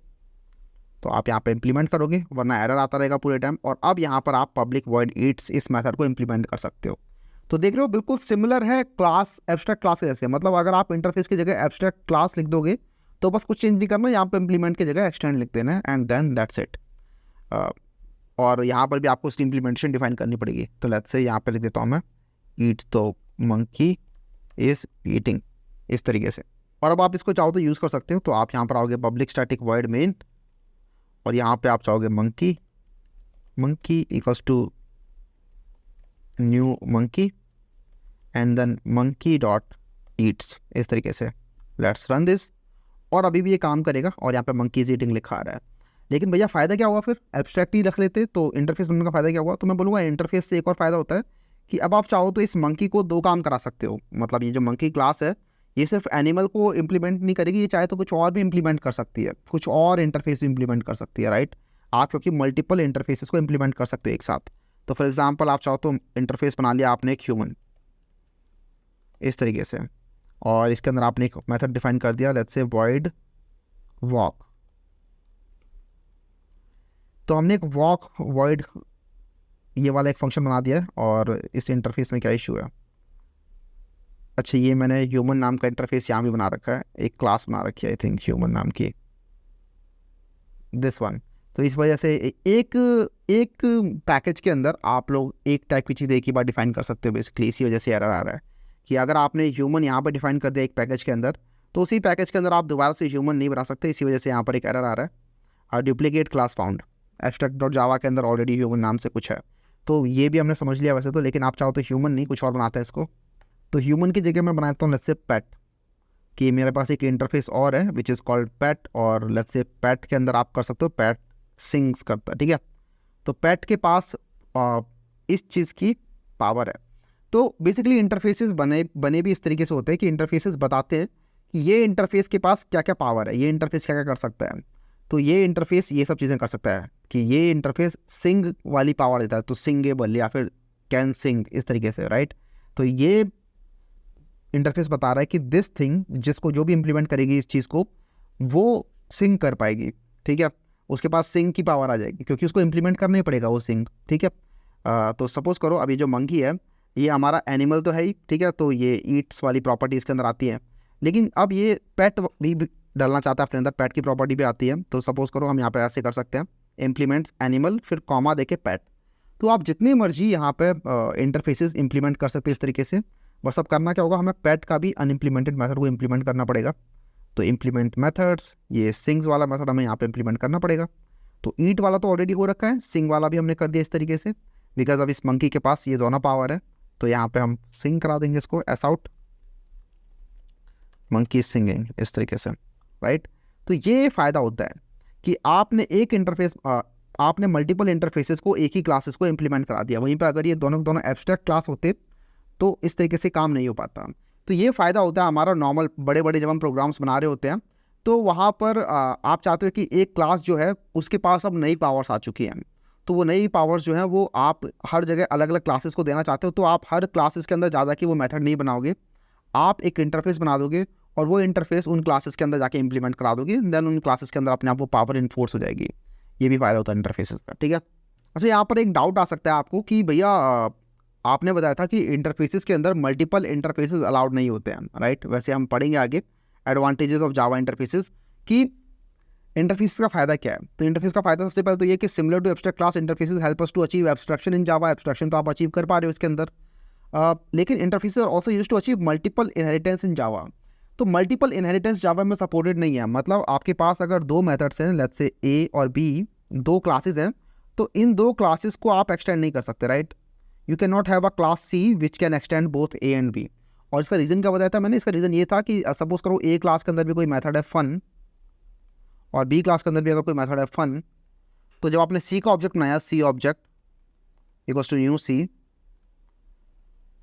तो आप यहाँ पे इम्प्लीमेंट करोगे वरना एरर आता रहेगा पूरे टाइम। और अब यहाँ पर आप पब्लिक वॉइड ईट्स इस मेथड को इम्प्लीमेंट कर सकते हो। तो देख रहे हो बिल्कुल सिमिलर है क्लास, एब्स्ट्रैक्ट क्लास के जैसे। मतलब अगर आप इंटरफेस की जगह एब्स्ट्रैक्ट क्लास लिख दोगे तो बस कुछ चेंज नहीं करना, यहाँ पे इम्प्लीमेंट की जगह एक्सटेंड लिख देना है एंड देन दैट्स इट। और यहाँ पर भी आपको उसकी इम्प्लीमेंटेशन डिफाइन करनी पड़ेगी। तो लेट्स से यहाँ पे लिख देता हूँ मैं ईट्स, तो मंकी इज ईटिंग, इस तरीके से। और अब आप इसको चाहो तो यूज़ कर सकते हो। तो आप यहाँ पर आओगे पब्लिक स्टैटिक वॉइड मेन, और यहाँ पे आप चाहोगे monkey, monkey equals to new monkey and then monkey dot eats, इस तरीके से। लेट्स रन दिस, और अभी भी ये काम करेगा और यहाँ पे मंकी इज ईटिंग लिखा आ रहा है। लेकिन भैया फ़ायदा क्या हुआ, फिर एब्स्ट्रैक्ट ही रख लेते तो इंटरफेस बनने का फ़ायदा क्या हुआ। तो मैं बोलूँगा इंटरफेस से एक और फ़ायदा होता है कि अब आप चाहो तो इस मंकी को दो काम करा सकते हो। मतलब ये जो मंकी क्लास है ये सिर्फ एनिमल को इम्प्लीमेंट नहीं करेगी, ये चाहे तो कुछ और भी इम्प्लीमेंट कर सकती है, कुछ और इंटरफेस भी इम्प्लीमेंट कर सकती है, राइट। आप क्योंकि मल्टीपल इंटरफेसेस को इम्प्लीमेंट कर सकते हो एक साथ। तो फॉर एग्जांपल आप चाहो तो इंटरफेस बना लिया आपने एक ह्यूमन, इस तरीके से, और इसके अंदर आपने एक मेथड डिफाइन कर दिया लेट्स से वॉइड वॉक। तो हमने एक वॉक वॉइड ये वाला एक फंक्शन बना दिया है। और इस इंटरफेस में क्या इशू है, अच्छा ये मैंने ह्यूमन नाम का इंटरफेस यहाँ भी बना रखा है, एक क्लास बना रखी है आई थिंक ह्यूमन नाम की, दिस वन। तो इस वजह से एक पैकेज के अंदर आप लोग एक टाइप की चीज़ एक ही बार डिफाइन कर सकते हो। बेसिकली इसी वजह से एरर आ रहा है कि अगर आपने ह्यूमन यहाँ पर डिफाइन कर दिया एक पैकेज के अंदर, तो उसी पैकेज के अंदर आप दोबारा से ह्यूमन नहीं बना सकते। इसी वजह से यहाँ पर एक एरर आ रहा है, और duplicate class found. Abstract dot जावा के अंदर ऑलरेडी ह्यूमन नाम से कुछ है, तो ये भी हमने समझ लिया वैसे तो। लेकिन आप चाहो तो ह्यूमन नहीं कुछ और बनाते हैं इसको। तो ह्यूमन की जगह मैं बनाता हूँ लेट्स से पेट, कि मेरे पास एक इंटरफेस और है विच इज़ कॉल्ड पेट, और लेट्स से पेट के अंदर आप कर सकते हो पेट सिंग्स करता है, ठीक है। तो पेट के पास इस चीज़ की पावर है। तो बेसिकली इंटरफेसेस बने भी इस तरीके से होते हैं कि इंटरफेसेस बताते हैं कि ये इंटरफेस के पास क्या क्या पावर है, ये इंटरफेस क्या क्या कर सकता है। तो ये इंटरफेस ये सब चीज़ें कर सकता है कि ये इंटरफेस सिंग वाली पावर देता है, तो सिंगेबल या फिर कैन सिंग, इस तरीके से, राइट। तो ये इंटरफेस बता रहा है कि दिस थिंग, जिसको जो भी इम्प्लीमेंट करेगी इस चीज़ को, वो सिंग कर पाएगी, ठीक है। उसके पास सिंग की पावर आ जाएगी क्योंकि उसको इम्प्लीमेंट करना ही पड़ेगा वो सिंग, ठीक है। तो सपोज करो अभी जो मंकी है ये हमारा एनिमल तो है ही, ठीक है, तो ये ईट्स वाली प्रॉपर्टी इसके अंदर आती है। लेकिन अब ये पेट भी डालना चाहता है अपने अंदर, पेट की प्रॉपर्टी भी आती है। तो सपोज करो हम यहाँ पे ऐसे कर सकते हैं इम्प्लीमेंट्स एनिमल फिर कॉमा देके पेट। तो आप जितनी मर्जी यहाँ पे इंटरफेसेस इंप्लीमेंट कर सकते हैं इस तरीके से। बस अब करना क्या होगा, हमें पेट का भी अनइम्प्लीमेंटेड मेथड को इम्प्लीमेंट करना पड़ेगा। तो इम्प्लीमेंट मेथड्स, ये सिंग्स वाला मेथड हमें यहाँ पे इम्प्लीमेंट करना पड़ेगा। तो ईट वाला तो ऑलरेडी हो रखा है, सिंग वाला भी हमने कर दिया इस तरीके से, बिकॉज अब इस मंकी के पास ये दोनों पावर है। तो यहाँ पे हम सिंग करा देंगे इसको, एस आउट मंकी सिंगिंग, इस तरीके से, राइट। तो ये फ़ायदा होता है कि आपने एक इंटरफेस, आपने मल्टीपल इंटरफेसेस को एक ही क्लासेस को इम्प्लीमेंट करा दिया। वहीं पे अगर ये दोनों एब्स्ट्रैक्ट क्लास होते तो इस तरीके से काम नहीं हो पाता। तो ये फ़ायदा होता है हमारा नॉर्मल बड़े जब हम प्रोग्राम्स बना रहे होते हैं तो वहाँ पर आप चाहते हो कि एक क्लास जो है उसके पास अब नई पावर्स आ चुकी हैं। तो वो नई पावर्स जो हैं वो आप हर जगह अलग अलग क्लासेस को देना चाहते हो। तो आप हर क्लासेस के अंदर ज़्यादा कि वो मेथड नहीं बनाओगे, आप एक इंटरफेस बना दोगे और वो इंटरफेस उन क्लासेस के अंदर जाके इंप्लीमेंट करा दोगे, देन उन क्लासेस के अंदर अपने आप वो पावर इन्फोर्स हो जाएगी। ये भी फ़ायदा होता है इंटरफेसेस का, ठीक है। अच्छा यहाँ पर एक डाउट आ सकता है आपको कि भैया आपने बताया था कि इंटरफेसेस के अंदर मल्टीपल इंटरफेसेस अलाउड नहीं होते हैं, राइट। वैसे हम पढ़ेंगे आगे एडवांटेजेस ऑफ जावा इंटरफेसेस कि इंटरफेस का फ़ायदा क्या है। तो इंटरफेस का फ़ायदा सबसे पहले तो ये कि similar to abstract class interfaces help us to achieve abstraction in Java. Abstraction तो आप अचीव कर पा रहे हो इसके अंदर, लेकिन interfaces are also used to achieve multiple inheritance in Java. तो मल्टीपल इनहेरिटेंस जावा में सपोर्टेड नहीं है। मतलब आपके पास अगर दो मेथड्स हैं, लेट्स से ए और बी, दो क्लासेस हैं, तो इन दो क्लासेस को आप एक्सटेंड नहीं कर सकते, right. You can not have a class C which can extend both A and B. और इसका रीज़न क्या बताया था मैंने? इसका रीज़न ये था कि सपोज करो ए क्लास के अंदर भी कोई मेथड है फन और बी क्लास के अंदर भी अगर कोई मेथड है फन, तो जब आपने सी का ऑब्जेक्ट बनाया, सी ऑब्जेक्ट इक्वल्स टू न्यू सी,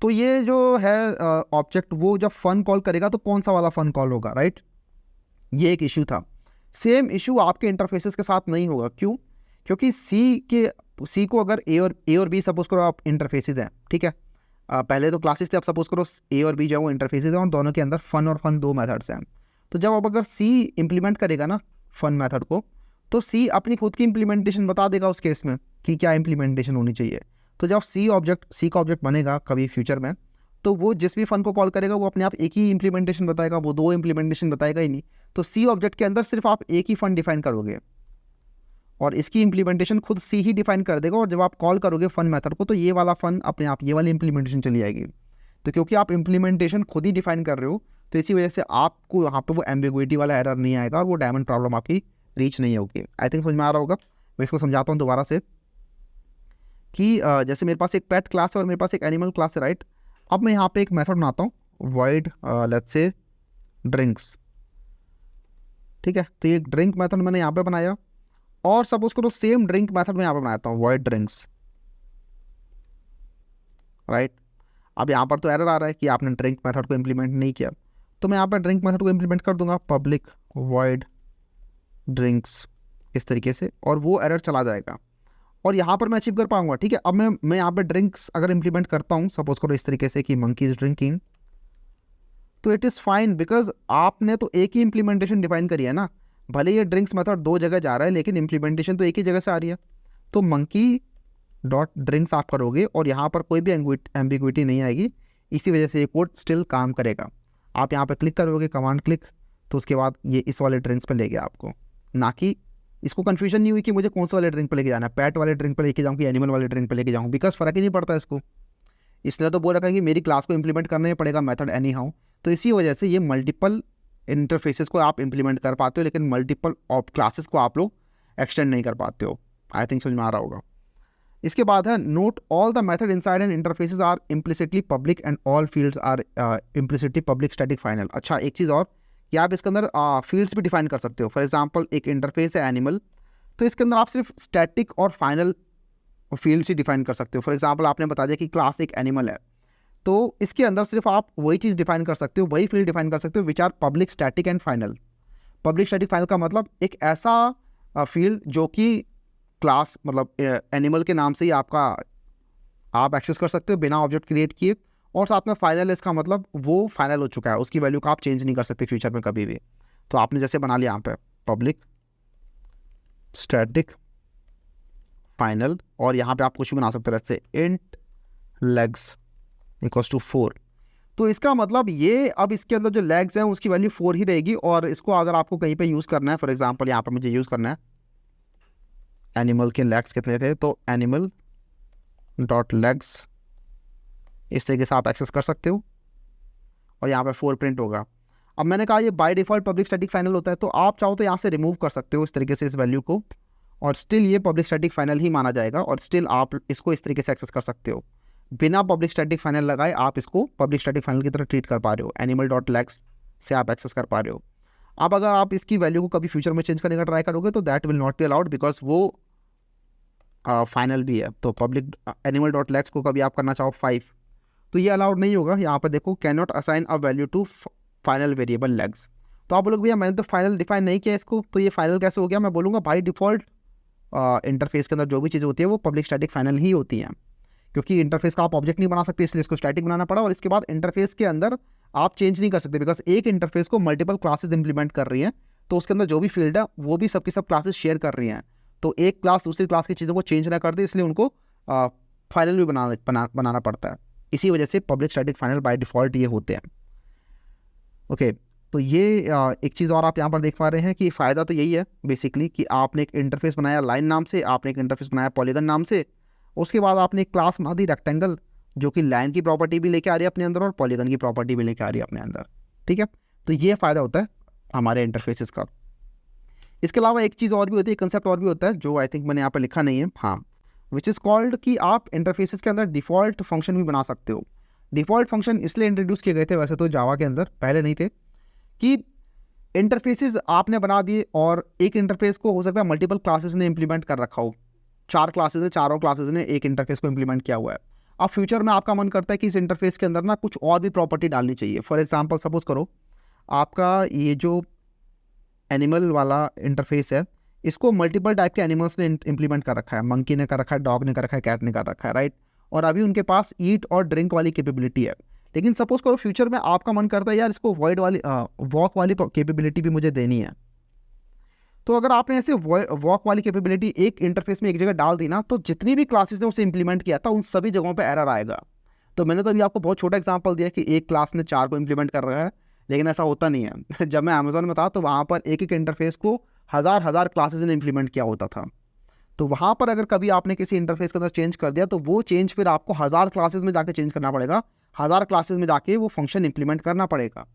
तो ये जो है ऑब्जेक्ट वो जब फन कॉल करेगा तो कौन सा वाला फन कॉल होगा, राइट। ये एक इशू था। सेम इशू आपके इंटरफेसेस के साथ नहीं होगा। क्यों? क्योंकि सी को अगर ए और बी सपोज करो आप इंटरफेसेस हैं, ठीक है। पहले तो क्लासेस थे, अब सपोज करो ए और बी जो है वो इंटरफेसेस हैं और दोनों के अंदर फन और फन दो मेथड्स हैं। तो जब अब अगर सी इंप्लीमेंट करेगा ना फन मेथड को, तो सी अपनी खुद की इंप्लीमेंटेशन बता देगा उस केस में कि क्या इंप्लीमेंटेशन होनी चाहिए। तो जब सी का ऑब्जेक्ट बनेगा कभी फ्यूचर में, तो वो जिस भी फन को कॉल करेगा वो अपने आप एक ही इंप्लीमेंटेशन बताएगा, वो दो इंप्लीमेंटेशन बताएगा ही नहीं। तो सी ऑब्जेक्ट के अंदर सिर्फ आप एक ही फन डिफाइन करोगे और इसकी इंप्लीमेंटेशन खुद सी ही डिफाइन कर देगा। और जब आप कॉल करोगे फन मेथड को, तो ये वाला फन अपने आप ये वाली इंप्लीमेंटेशन चली जाएगी। तो क्योंकि आप इंप्लीमेंटेशन खुद ही डिफाइन कर रहे हो, तो इसी वजह से आपको यहाँ पे वो एम्बिग्विटी वाला एरर नहीं आएगा और वो डायमंड प्रॉब्लम आपकी रीच नहीं होगी। आई थिंक समझ में आ रहा होगा। मैं इसको समझाता हूँ दोबारा से कि जैसे मेरे पास एक पेट क्लास है और मेरे पास एक एनिमल क्लास है, राइट। अब मैं यहाँ पे एक मेथड बनाता हूँ, वॉइड लेट्स से ड्रिंक्स, ठीक है। तो ये ड्रिंक मेथड मैंने यहाँ पे बनाया और सपोज करो सेम ड्रिंक मेथड में यहाँ पे बनाता हूँ वॉइड ड्रिंक्स, राइट। अब यहाँ पर तो एरर आ रहा है कि आपने ड्रिंक मेथड को इम्प्लीमेंट नहीं किया, तो मैं यहाँ पर ड्रिंक मेथड को इम्प्लीमेंट कर दूंगा, पब्लिक वॉइड ड्रिंक्स इस तरीके से, और वो एरर चला जाएगा और यहाँ पर मैं अचीव कर पाऊंगा, ठीक है। अब मैं यहाँ पे ड्रिंक्स अगर इम्प्लीमेंट करता हूँ सपोज करो इस तरीके से कि मंकी इज ड्रिंकिंग, तो इट इज़ फाइन बिकॉज आपने तो एक ही इम्प्लीमेंटेशन डिफाइन करी है ना। भले ये ड्रिंक्स मेथड दो जगह जा रहा है लेकिन इम्प्लीमेंटेशन तो एक ही जगह से आ रही है। तो मंकी डॉट ड्रिंक्स आप करोगे और यहाँ पर कोई भी एम्बिग्विटी नहीं आएगी, इसी वजह से ये कोड स्टिल काम करेगा। आप यहाँ पर क्लिक करोगे कमांड क्लिक, तो उसके बाद ये इस वाले ड्रिंक्स पर ले गया आपको, ना कि इसको कंफ्यूजन नहीं हुई कि मुझे कौन से वाले ड्रिंक पे लेके जाना है, पैट वाले ड्रिंक पे लेके जाऊँ कि एनिमल वाले ड्रिंक पे लेके जाऊँ, बिकॉज फ़र्क ही नहीं पड़ता इसको। इसलिए तो बोल रखा है कि मेरी क्लास को इंप्लीमेंट करना ही पड़ेगा मेथड एनी हाउ। तो इसी वजह से ये मल्टीपल इंटरफेसेस को आप इंप्लीमेंट कर पाते हो लेकिन मल्टीपल क्लासेस को आप लोग एक्सटेंड नहीं कर पाते हो। आई थिंक समझ में आ रहा होगा। इसके बाद है note all the method inside and interfaces are implicitly public and all fields are implicitly public static final. अच्छा, एक चीज़ और कि आप इसके अंदर फील्ड्स भी डिफाइन कर सकते हो। फॉर एग्जाम्पल एक इंटरफेस है एनिमल, तो इसके अंदर आप सिर्फ स्टैटिक और फाइनल फील्ड्स ही डिफाइन कर सकते हो। फॉर एग्जांपल आपने बता दिया कि क्लास एक एनिमल है, तो इसके अंदर सिर्फ आप वही चीज़ डिफाइन कर सकते हो, वही फील्ड डिफाइन कर सकते हो which are public static and final. Public static final का मतलब एक ऐसा फील्ड जो कि क्लास मतलब एनिमल के नाम से ही आप एक्सेस कर सकते हो बिना ऑब्जेक्ट क्रिएट किए, और साथ में फाइनल इसका मतलब वो फाइनल हो चुका है, उसकी वैल्यू का आप चेंज नहीं कर सकते फ्यूचर में कभी भी। तो आपने जैसे बना लिया यहाँ पे पब्लिक स्टैटिक फाइनल, और यहाँ पे आप कुछ बना सकते हो जैसे इंट लेग्स इक्वल्स टू 4। तो इसका मतलब ये अब इसके अंदर जो लेग्स हैं उसकी वैल्यू 4 ही रहेगी, और इसको अगर आपको कहीं पे यूज़ करना है, फॉर एग्जांपल यहाँ पे मुझे यूज़ करना है एनिमल के लेग्स कितने थे, तो एनिमल डॉट लेग्स इस तरीके से आप एक्सेस कर सकते हो और यहाँ पे 4 प्रिंट होगा। अब मैंने कहा ये by default public static final होता है, तो आप चाहो तो यहाँ से रिमूव कर सकते हो इस तरीके से इस वैल्यू को, और स्टिल ये पब्लिक स्टैटिक फाइनल ही माना जाएगा और स्टिल आप इसको इस तरीके से एक्सेस कर सकते हो। बिना पब्लिक स्टैटिक फाइनल लगाए आप इसको पब्लिक स्टैटिक फाइनल की तरह ट्रीट कर पा रहे हो, एनिमल डॉट लेग्स से आप एक्सेस कर पा रहे हो। अब अगर आप इसकी वैल्यू को कभी फ्यूचर में चेंज करने का ट्राई करोगे तो that will not be allowed because वो फाइनल भी है। तो पब्लिक एनिमल डॉट लेग्स को कभी आप करना चाहो 5 तो ये अलाउड नहीं होगा। यहाँ पर देखो can not assign a value to final variable legs. तो आप बोलोगे भैया मैंने तो फाइनल डिफाइन नहीं किया इसको, तो ये फाइनल कैसे हो गया? मैं बोलूँगा बाई डिफ़ॉल्ट इंटरफेस के अंदर जो भी चीज़ें होती है वो पब्लिक स्टैटिक फाइनल ही होती हैं, क्योंकि इंटरफेस का आप ऑब्जेक्ट नहीं बना सकते इसलिए इसको स्टैटिक बनाना पड़ा, और इसके बाद इंटरफेस के अंदर आप चेंज नहीं कर सकते बिकॉज एक इंटरफेस को मल्टीपल क्लासेस इंप्लीमेंट कर रही हैं, तो उसके अंदर जो भी फील्ड है वो भी सबकी सब क्लासेस शेयर कर रही हैं। तो एक क्लास दूसरी क्लास की चीज़ों को चेंज ना कर दे, इसलिए उनको फाइनल भी बनाना पड़ता है। इसी वजह से public static final by default ये होते हैं। ओके, तो ये एक चीज़ और आप यहाँ पर देख पा रहे हैं कि फ़ायदा तो यही है बेसिकली कि आपने एक इंटरफेस बनाया लाइन नाम से, आपने एक इंटरफेस बनाया पॉलीगन नाम से, उसके बाद आपने एक क्लास बना दी रेक्टेंगल जो कि लाइन की प्रॉपर्टी भी लेके आ रही है अपने अंदर और पॉलीगन की प्रॉपर्टी भी लेके आ रही है अपने अंदर, ठीक है। तो ये फ़ायदा होता है हमारे इंटरफेसेस का। इसके अलावा एक चीज़ और भी होती है, कंसेप्ट और भी होता है जो आई थिंक मैंने यहाँ पर लिखा नहीं है, हाँ, विच इज़ कॉल्ड कि आप इंटरफेसेस के अंदर डिफ़ॉल्ट फंक्शन भी बना सकते हो। डिफ़ॉल्ट फंक्शन इसलिए इंट्रोड्यूस किए गए थे वैसे तो जावा के अंदर, पहले नहीं थे, कि इंटरफेसेस आपने बना दिए और एक इंटरफेस को हो सकता है मल्टीपल क्लासेस ने इंप्लीमेंट कर रखा हो, 4 क्लासेस है, चारों क्लासेस ने एक इंटरफेस को इंप्लीमेंट किया हुआ है। अब फ्यूचर में आपका मन करता है कि इस इंटरफेस के अंदर ना कुछ और भी प्रॉपर्टी डालनी चाहिए। फॉर एग्जांपल सपोज करो आपका ये जो एनिमल वाला इंटरफेस है, इसको मल्टीपल टाइप के एनिमल्स ने इंप्लीमेंट कर रखा है, मंकी ने कर रखा है, डॉग ने कर रखा है, कैट ने कर रखा है, राइट, और अभी उनके पास ईट और ड्रिंक वाली कैपेबिलिटी है। लेकिन सपोज करो फ्यूचर में आपका मन करता है यार इसको वॉइड वाली वॉक वाली कैपेबिलिटी भी मुझे देनी है। तो अगर आपने ऐसे वॉक वाली कैपेबिलिटी एक इंटरफेस में एक जगह डाल दी ना, तो जितनी भी क्लासेस ने उसे इंप्लीमेंट किया था उन सभी जगहों पे एरर आएगा। तो मैंने तो अभी आपको बहुत छोटा एग्जांपल दिया कि एक क्लास ने 4 को इंप्लीमेंट कर रहा है, लेकिन ऐसा होता नहीं है। जब मैं अमेजोन में था तो वहाँ पर एक एक इंटरफेस को हज़ार क्लासेस ने इंप्लीमेंट किया होता था। तो वहाँ पर अगर कभी आपने किसी इंटरफेस के अंदर चेंज कर दिया तो वो चेंज फिर आपको 1000 क्लासेस में जाके चेंज करना पड़ेगा, 1000 क्लासेस में जाके वो फंक्शन इंप्लीमेंट करना पड़ेगा,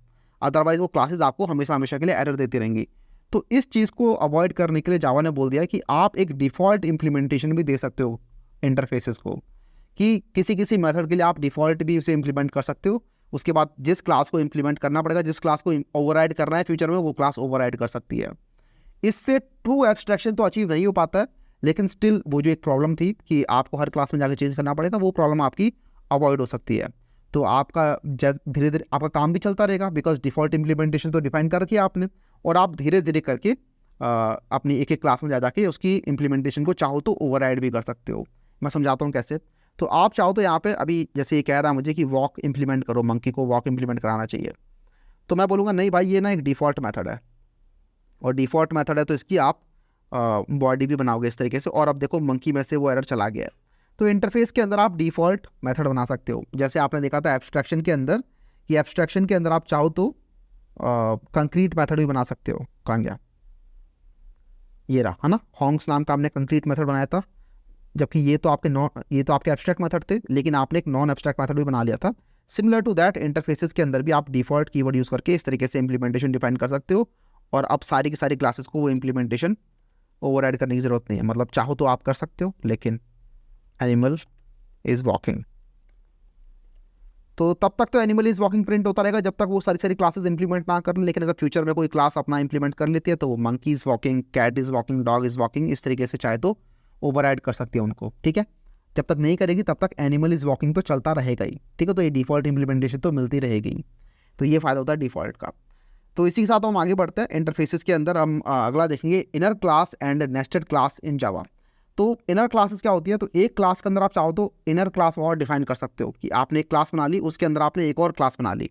अदरवाइज वो क्लासेस आपको हमेशा हमेशा के लिए एरर देती रहेंगी। तो इस चीज़ को अवॉइड करने के लिए जावा ने बोल दिया कि आप एक डिफ़ॉल्ट इम्प्लीमेंटेशन भी दे सकते हो इंटरफेसेस को, कि किसी किसी मेथड के लिए आप डिफ़ॉल्ट भी उसे इम्प्लीमेंट कर सकते हो। उसके बाद जिस क्लास को इम्प्लीमेंट करना पड़ेगा, जिस क्लास को ओवरराइड करना है फ्यूचर में, वो क्लास ओवरराइड कर सकती है। इससे ट्रू एब्स्ट्रैक्शन तो अचीव नहीं हो पाता है, लेकिन स्टिल वो जो एक प्रॉब्लम थी कि आपको हर क्लास में जाकर चेंज करना पड़ेगा, वो प्रॉब्लम आपकी अवॉइड हो सकती है। तो आपका धीरे धीरे आपका काम भी चलता रहेगा, बिकॉज डिफ़ॉल्ट इम्प्लीमेंटेशन तो डिफाइन कर रखी है आपने, और आप धीरे धीरे करके अपनी एक एक क्लास में जा के उसकी इम्प्लीमेंटेशन को चाहो तो ओवरराइड भी कर सकते हो। मैं समझाता हूँ कैसे। तो आप चाहो तो यहाँ पे अभी जैसे ये कह रहा है मुझे कि वॉक इम्प्लीमेंट करो, मंकी को वॉक इम्प्लीमेंट कराना चाहिए, तो मैं बोलूँगा नहीं भाई, ये ना एक डिफ़ॉल्ट मेथड है, और डिफ़ॉल्ट मेथड है तो इसकी आप बॉडी भी बनाओगे इस तरीके से, और अब देखो मंकी में से वो एरर चला गया है। तो इंटरफेस के अंदर आप डिफ़ॉल्ट मेथड बना सकते हो, जैसे आपने देखा था एब्स्ट्रैक्शन के अंदर, कि एब्स्ट्रैक्शन के अंदर आप चाहो तो कंक्रीट मेथड भी बना सकते हो। कहाँ गया, ये रहा, है ना, हॉन्ग्स नाम का आपने कंक्रीट मेथड बनाया था, जबकि ये तो आपके एब्स्ट्रैक्ट मेथड थे, लेकिन आपने एक नॉन एब्स्ट्रैक्ट मेथड भी बना लिया था। सिमिलर टू दैट इंटरफेसेस के अंदर भी आप डिफ़ॉल्ट कीवर्ड यूज़ करके इस तरीके से इंप्लीमेंटेशन डिफाइन कर सकते हो, और अब सारी की सारी क्लासेस को वो इंप्लीमेंटेशन ओवरराइड करने की ज़रूरत नहीं है। मतलब चाहो तो आप कर सकते हो, लेकिन एनिमल इज़ वॉकिंग, तो तब तक तो एनिमल इज़ वॉकिंग प्रिंट होता रहेगा जब तक वो सारी सारी क्लासेस इंप्लीमेंट ना कर लें। लेकिन अगर फ्यूचर में कोई क्लास अपना इंप्लीमेंट कर लेती है तो वो monkey is walking, cat is walking, dog is walking, इस तरीके से चाहे तो ओवरराइड कर सकती है उनको, ठीक है। जब तक नहीं करेगी तब तक एनिमल इज़ वॉकिंग तो चलता रहेगा ही, ठीक है। तो ये डिफ़ॉल्ट इंप्लीमेंटेशन तो मिलती रहेगी, तो ये फ़ायदा होता है डिफ़ॉल्ट का। तो इसी के साथ हम आगे बढ़ते हैं। इंटरफेसेस के अंदर हम अगला देखेंगे inner class and nested class in Java. तो इनर क्लासेस क्या होती है, तो एक क्लास के अंदर आप चाहो तो इनर क्लास और डिफाइन कर सकते हो, कि आपने एक क्लास बना ली, उसके अंदर आपने एक और क्लास बना ली,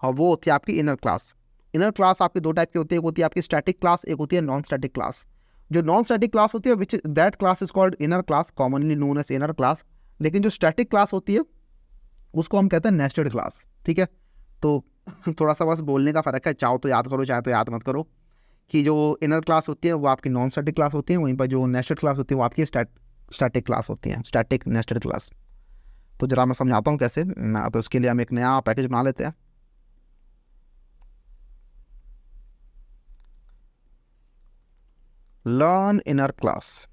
और वो होती है आपकी इनर क्लास। इनर क्लास आपकी 2 टाइप की होती है, एक होती है आपकी स्टैटिक क्लास, एक होती है नॉन स्टैटिक क्लास। जो नॉन स्टैटिक क्लास होती है which that class is called inner class, commonly known as inner class. लेकिन जो स्टैटिक क्लास होती है उसको हम कहते हैं नेस्टेड क्लास, ठीक है। तो थोड़ा सा बस बोलने का फ़र्क है, चाहो तो याद करो, चाहे तो याद मत करो, कि जो इनर क्लास होती है वो आपकी नॉन स्टैटिक क्लास होती है, वहीं पर जो नेस्टेड क्लास होती है वो आपकी स्टैटिक क्लास होती है, स्टैटिक नेस्टेड क्लास। तो जरा मैं समझाता हूँ कैसे। तो उसके लिए हम एक नया पैकेज बना लेते हैं। Learn inner class.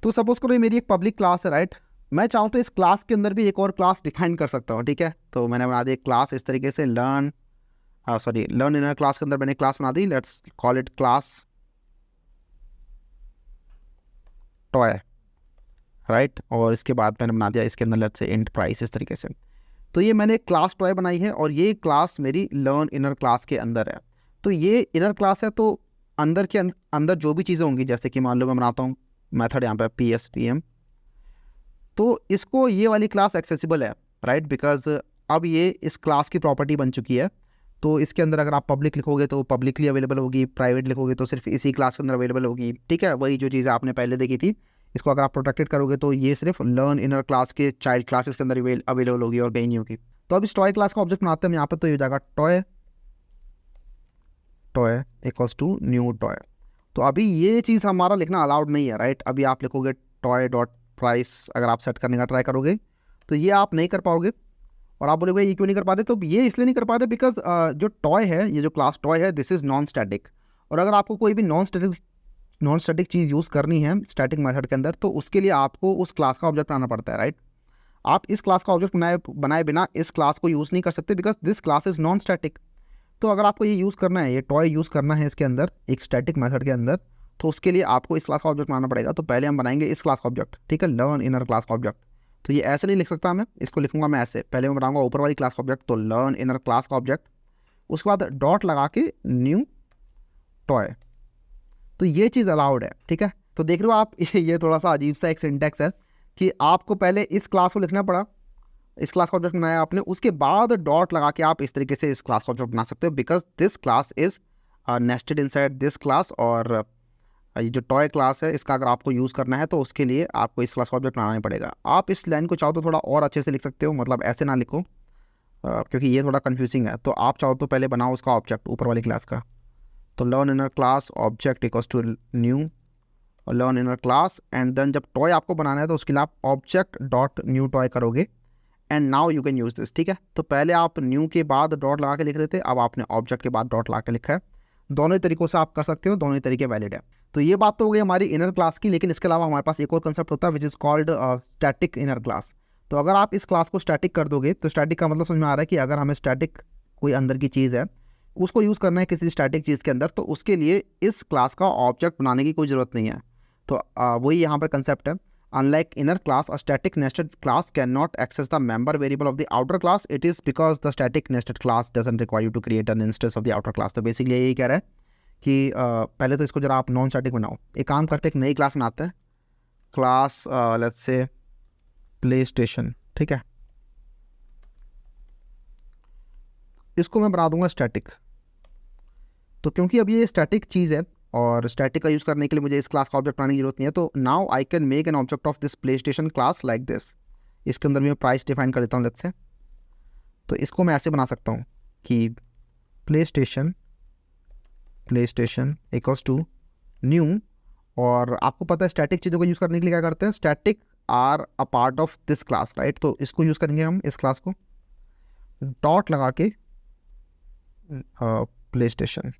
तो सपोज करो ये मेरी एक पब्लिक क्लास है, राइट। मैं चाहूँ तो इस क्लास के अंदर भी एक और क्लास डिफाइन कर सकता हूँ, ठीक है। तो मैंने बना दी एक क्लास इस तरीके से, लर्न इनर क्लास के अंदर मैंने क्लास बना दी, let's call it class toy, right. और इसके बाद मैंने बना दिया इसके अंदर लेट्स से इंट प्राइस, इस तरीके से। तो ये मैंने क्लास टॉय बनाई है, और ये क्लास मेरी लर्न इनर क्लास के अंदर है। तो ये इनर क्लास है, तो अंदर के अंदर जो भी चीज़ें होंगी, जैसे कि मान लो मैं बनाता हूँ मेथड यहाँ पे PSTM, तो इसको ये वाली क्लास एक्सेसिबल है, राइट, बिकॉज अब ये इस क्लास की प्रॉपर्टी बन चुकी है। तो इसके अंदर अगर आप पब्लिक लिखोगे तो पब्लिकली अवेलेबल होगी, प्राइवेट लिखोगे तो सिर्फ इसी क्लास के अंदर अवेलेबल होगी, ठीक है। वही जो चीज़ें आपने पहले देखी थी, इसको अगर आप प्रोटेक्टेड करोगे तो ये सिर्फ लर्न इनर क्लास के चाइल्ड क्लासेस के अंदर अवेलेबल होगी और कहीं नहीं होगी। तो अब इस टॉय क्लास का ऑब्जेक्ट बनाते हैं यहाँ पर, तो ये हो जाएगा toy equals to new toy. तो अभी ये चीज़ हमारा लिखना अलाउड नहीं है, राइट। अभी आप लिखोगे टॉय डॉट प्राइस, अगर आप सेट करने का ट्राई करोगे तो ये आप नहीं कर पाओगे, और आप बोले भाई ये क्यों नहीं कर पा रहे, तो ये इसलिए नहीं कर पा रहे बिकॉज जो टॉय है, ये जो क्लास टॉय है, दिस इज़ नॉन स्टैटिक। और अगर आपको कोई भी नॉन स्टैटिक चीज़ यूज़ करनी है स्टैटिक मेथड के अंदर, तो उसके लिए आपको उस क्लास का ऑब्जेक्ट बनाना पड़ता है, राइट। आप इस क्लास का ऑब्जेक्ट बनाए बिना इस क्लास को यूज़ नहीं कर सकते because this class is non static. तो अगर आपको ये यूज़ करना है, ये टॉय यूज़ करना है इसके अंदर एक स्टैटिक मेथड के अंदर, तो उसके लिए आपको इस क्लास का ऑब्जेक्ट बनाना पड़ेगा। तो पहले हम बनाएंगे इस क्लास का ऑब्जेक्ट, ठीक है, लर्न इनर क्लास का ऑब्जेक्ट। तो ये ऐसे नहीं लिख सकता मैं, इसको लिखूंगा मैं ऐसे, पहले मैं बनाऊंगा ऊपर वाली क्लास का ऑब्जेक्ट, तो लर्न इनर क्लास का ऑब्जेक्ट, उसके बाद डॉट लगा के न्यू टॉय। तो ये चीज़ अलाउड है, ठीक है। तो देख रहे हो आप ये थोड़ा सा अजीब सा एक सिंटैक्स है कि आपको पहले इस क्लास को लिखना पड़ा, इस क्लास का ऑब्जेक्ट बनाया आपने, उसके बाद डॉट लगा के आप इस तरीके से इस क्लास का ऑब्जेक्ट बना सकते हो because this class is nested inside this class. और ये जो टॉय क्लास है इसका अगर आपको यूज़ करना है तो उसके लिए आपको इस क्लास का ऑब्जेक्ट बनाना ही पड़ेगा। आप इस लाइन को चाहो तो थोड़ा और अच्छे से लिख सकते हो, मतलब ऐसे ना लिखो क्योंकि ये थोड़ा कन्फ्यूजिंग है। तो आप चाहो तो पहले बनाओ उसका ऑब्जेक्ट ऊपर वाली क्लास का, तो learn inner class object equals to new और learn inner class, and then जब टॉय आपको बनाना है तो उसके लिए आप ऑब्जेक्ट डॉट न्यू टॉय करोगे and now you can use this, ठीक है। तो पहले आप न्यू के बाद डॉट लगा के लिख रहे थे, अब आपने ऑब्जेक्ट के बाद डॉट लगा के लिखा है। दोनों ही तरीक़ों से आप कर सकते हो, दोनों ही तरीके वैलिड है। तो ये बात तो हो गई हमारी इनर क्लास की, लेकिन इसके अलावा हमारे पास एक और कंसेप्ट होता है which is called static inner class. तो अगर आप इस क्लास को स्टैटिक कर दोगे तो स्टैटिक का मतलब समझ में आ रहा है कि अगर हमें स्टैटिक कोई अंदर की चीज़ है उसको यूज़ करना है किसी स्टैटिक चीज़ के अंदर, तो उसके लिए इस क्लास का ऑब्जेक्ट बनाने की कोई ज़रूरत नहीं है। तो वही यहाँ पर कंसेप्ट है, unlike inner class, a static nested class cannot access the member variable of the outer class. It is because the static nested class doesn't require you to create an instance of the outer class. तो basically यही कह रहा है कि पहले तो इसको जरा आप नॉन स्टैटिक बनाओ। एक काम करते एक नई क्लास बनाते हैं, class let's say play station, ठीक है। इसको मैं बना दूंगा स्टैटिक। तो क्योंकि अब ये स्टैटिक चीज़ है और स्टैटिक का यूज़ करने के लिए मुझे इस क्लास का ऑब्जेक्ट बनाने की जरूरत नहीं है, तो now I can make an object of this play station class like this. इसके अंदर मैं प्राइस डिफाइन कर देता हूँ लेट्स से। तो इसको मैं ऐसे बना सकता हूँ कि play station equals to new, और आपको पता है स्टैटिक चीज़ों को यूज़ करने के लिए क्या करते हैं, static are a part of this class, right. तो इसको यूज़ करेंगे हम, इस क्लास को डॉट लगा के प्ले स्टेशन।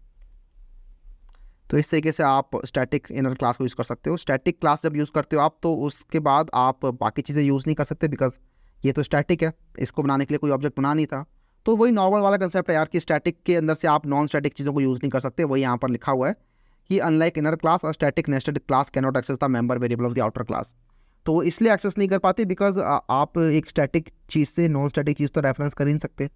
तो इस तरीके से आप स्टैटिक इनर क्लास को यूज़ कर सकते हो। स्टैटिक क्लास जब यूज़ करते हो आप, तो उसके बाद आप बाकी चीज़ें यूज़ नहीं कर सकते बिकॉज ये तो स्टैटिक है, इसको बनाने के लिए कोई ऑब्जेक्ट बना नहीं था। तो वही नॉर्मल वाला कंसेप्ट है यार कि स्टैटिक के अंदर से आप नॉन स्टैटिक चीज़ों को यूज़ नहीं कर सकते। वही यहाँ पर लिखा हुआ है कि अनलाइक इनर क्लास और static nested class can not access the member variable of the outer class. तो वो इसलिए एक्सेस नहीं कर पाते बिकॉज आप एक स्टैटिक चीज़ से नॉन स्टैटिक चीज़ तो रेफरेंस कर ही नहीं सकते।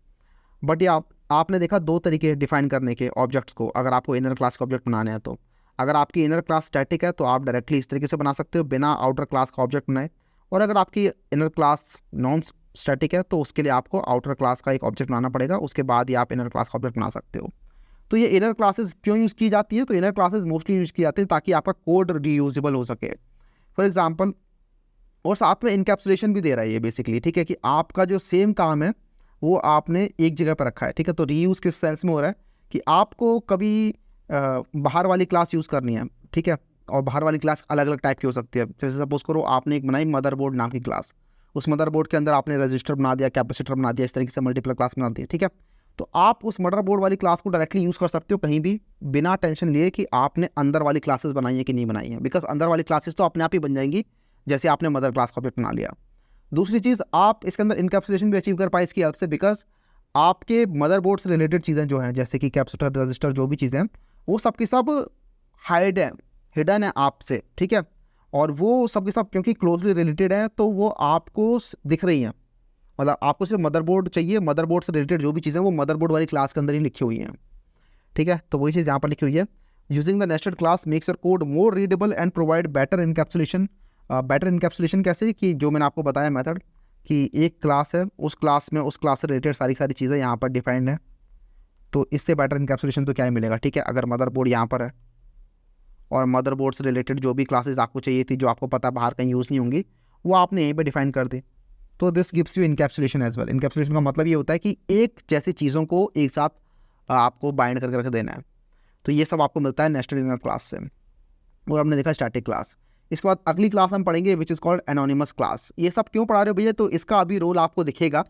बट ये आपने देखा दो तरीके डिफाइन करने के ऑब्जेक्ट्स को, अगर आपको इनर क्लास का ऑब्जेक्ट बनाना है तो अगर आपकी इनर क्लास स्टैटिक है तो आप डायरेक्टली इस तरीके से बना सकते हो बिना आउटर क्लास का ऑब्जेक्ट बनाए, और अगर आपकी इनर क्लास नॉन स्टैटिक है तो उसके लिए आपको आउटर क्लास का एक ऑब्जेक्ट बनाना पड़ेगा, उसके बाद ही आप इनर क्लास का ऑब्जेक्ट बना सकते हो। तो ये इनर क्लासेस क्यों यूज़ की जाती है, तो इनर क्लासेस मोस्टली यूज़ की जाती है ताकि आपका कोड रीयूजेबल हो सके, फॉर एग्जाम्पल। और साथ में इनकैप्सुलेशन भी दे रहा है ये बेसिकली, ठीक है, कि आपका जो सेम काम है वो आपने एक जगह पर रखा है, ठीक है। तो रीयूज़ किस सेंस में हो रहा है कि आपको कभी बाहर वाली क्लास यूज़ करनी है, ठीक है, और बाहर वाली क्लास अलग अलग टाइप की हो सकती है। जैसे सपोज करो आपने एक बनाई मदरबोर्ड नाम की क्लास, उस मदरबोर्ड के अंदर आपने रजिस्टर बना दिया, कैपेसिटर बना दिया, इस तरीके से मल्टीपल क्लास बना दी, ठीक है। तो आप उस मदरबोर्ड वाली क्लास को डायरेक्टली यूज़ कर सकते हो कहीं भी बिना टेंशन लिए कि आपने अंदर वाली क्लासेस बनाई है कि नहीं बनाई है, बिकॉज अंदर वाली क्लासेस तो अपने आप ही बन जाएंगी जैसे आपने मदर क्लास का ऑब्जेक्ट बना लिया। दूसरी चीज़, आप इसके अंदर इनकैप्सुलेशन भी अचीव कर पाए इसकी हेल्प से, बिकॉज आपके मदरबोर्ड से रिलेटेड चीज़ें जो हैं जैसे कि कैपेसिटर, रजिस्टर, जो भी चीज़ें हैं वो सब की सब हिडन है आपसे, ठीक है। और वो सब के सब क्योंकि क्लोजली रिलेटेड है तो वो आपको दिख रही हैं, मतलब आपको सिर्फ मदरबोर्ड चाहिए, मदरबोर्ड से रिलेटेड जो भी चीज़ें वो मदरबोर्ड वाली क्लास के अंदर ही लिखी हुई हैं, ठीक है। तो वही चीज़ यहाँ पर लिखी हुई है, using the nested class makes your code more readable and provide better encapsulation. Better encapsulation कैसे, कि जो मैंने आपको बताया मेथड कि एक क्लास है, उस क्लास में उस क्लास से रिलेटेड सारी चीज़ें यहाँ पर डिफाइंड है, तो इससे बेटर इनकैप्सुलेशन तो क्या ही मिलेगा, ठीक है। अगर मदरबोर्ड यहाँ पर है और मदरबोर्ड से रिलेटेड जो भी क्लासेस आपको चाहिए थी जो आपको पता बाहर कहीं यूज़ नहीं होंगी वो आपने यहीं पे डिफाइन कर दी, तो this gives you encapsulation as well. Encapsulation का मतलब ये होता है कि एक जैसी चीज़ों को एक साथ आपको बाइंड करके रख देना है। तो ये सब आपको मिलता है नेस्टेड इनर क्लास से। और हमने देखा स्टैटिक क्लास। इसके बाद अगली क्लास हम पढ़ेंगे which is called anonymous class. ये सब क्यों पढ़ा रहे हो भैया, तो इसका अभी रोल आपको दिखेगा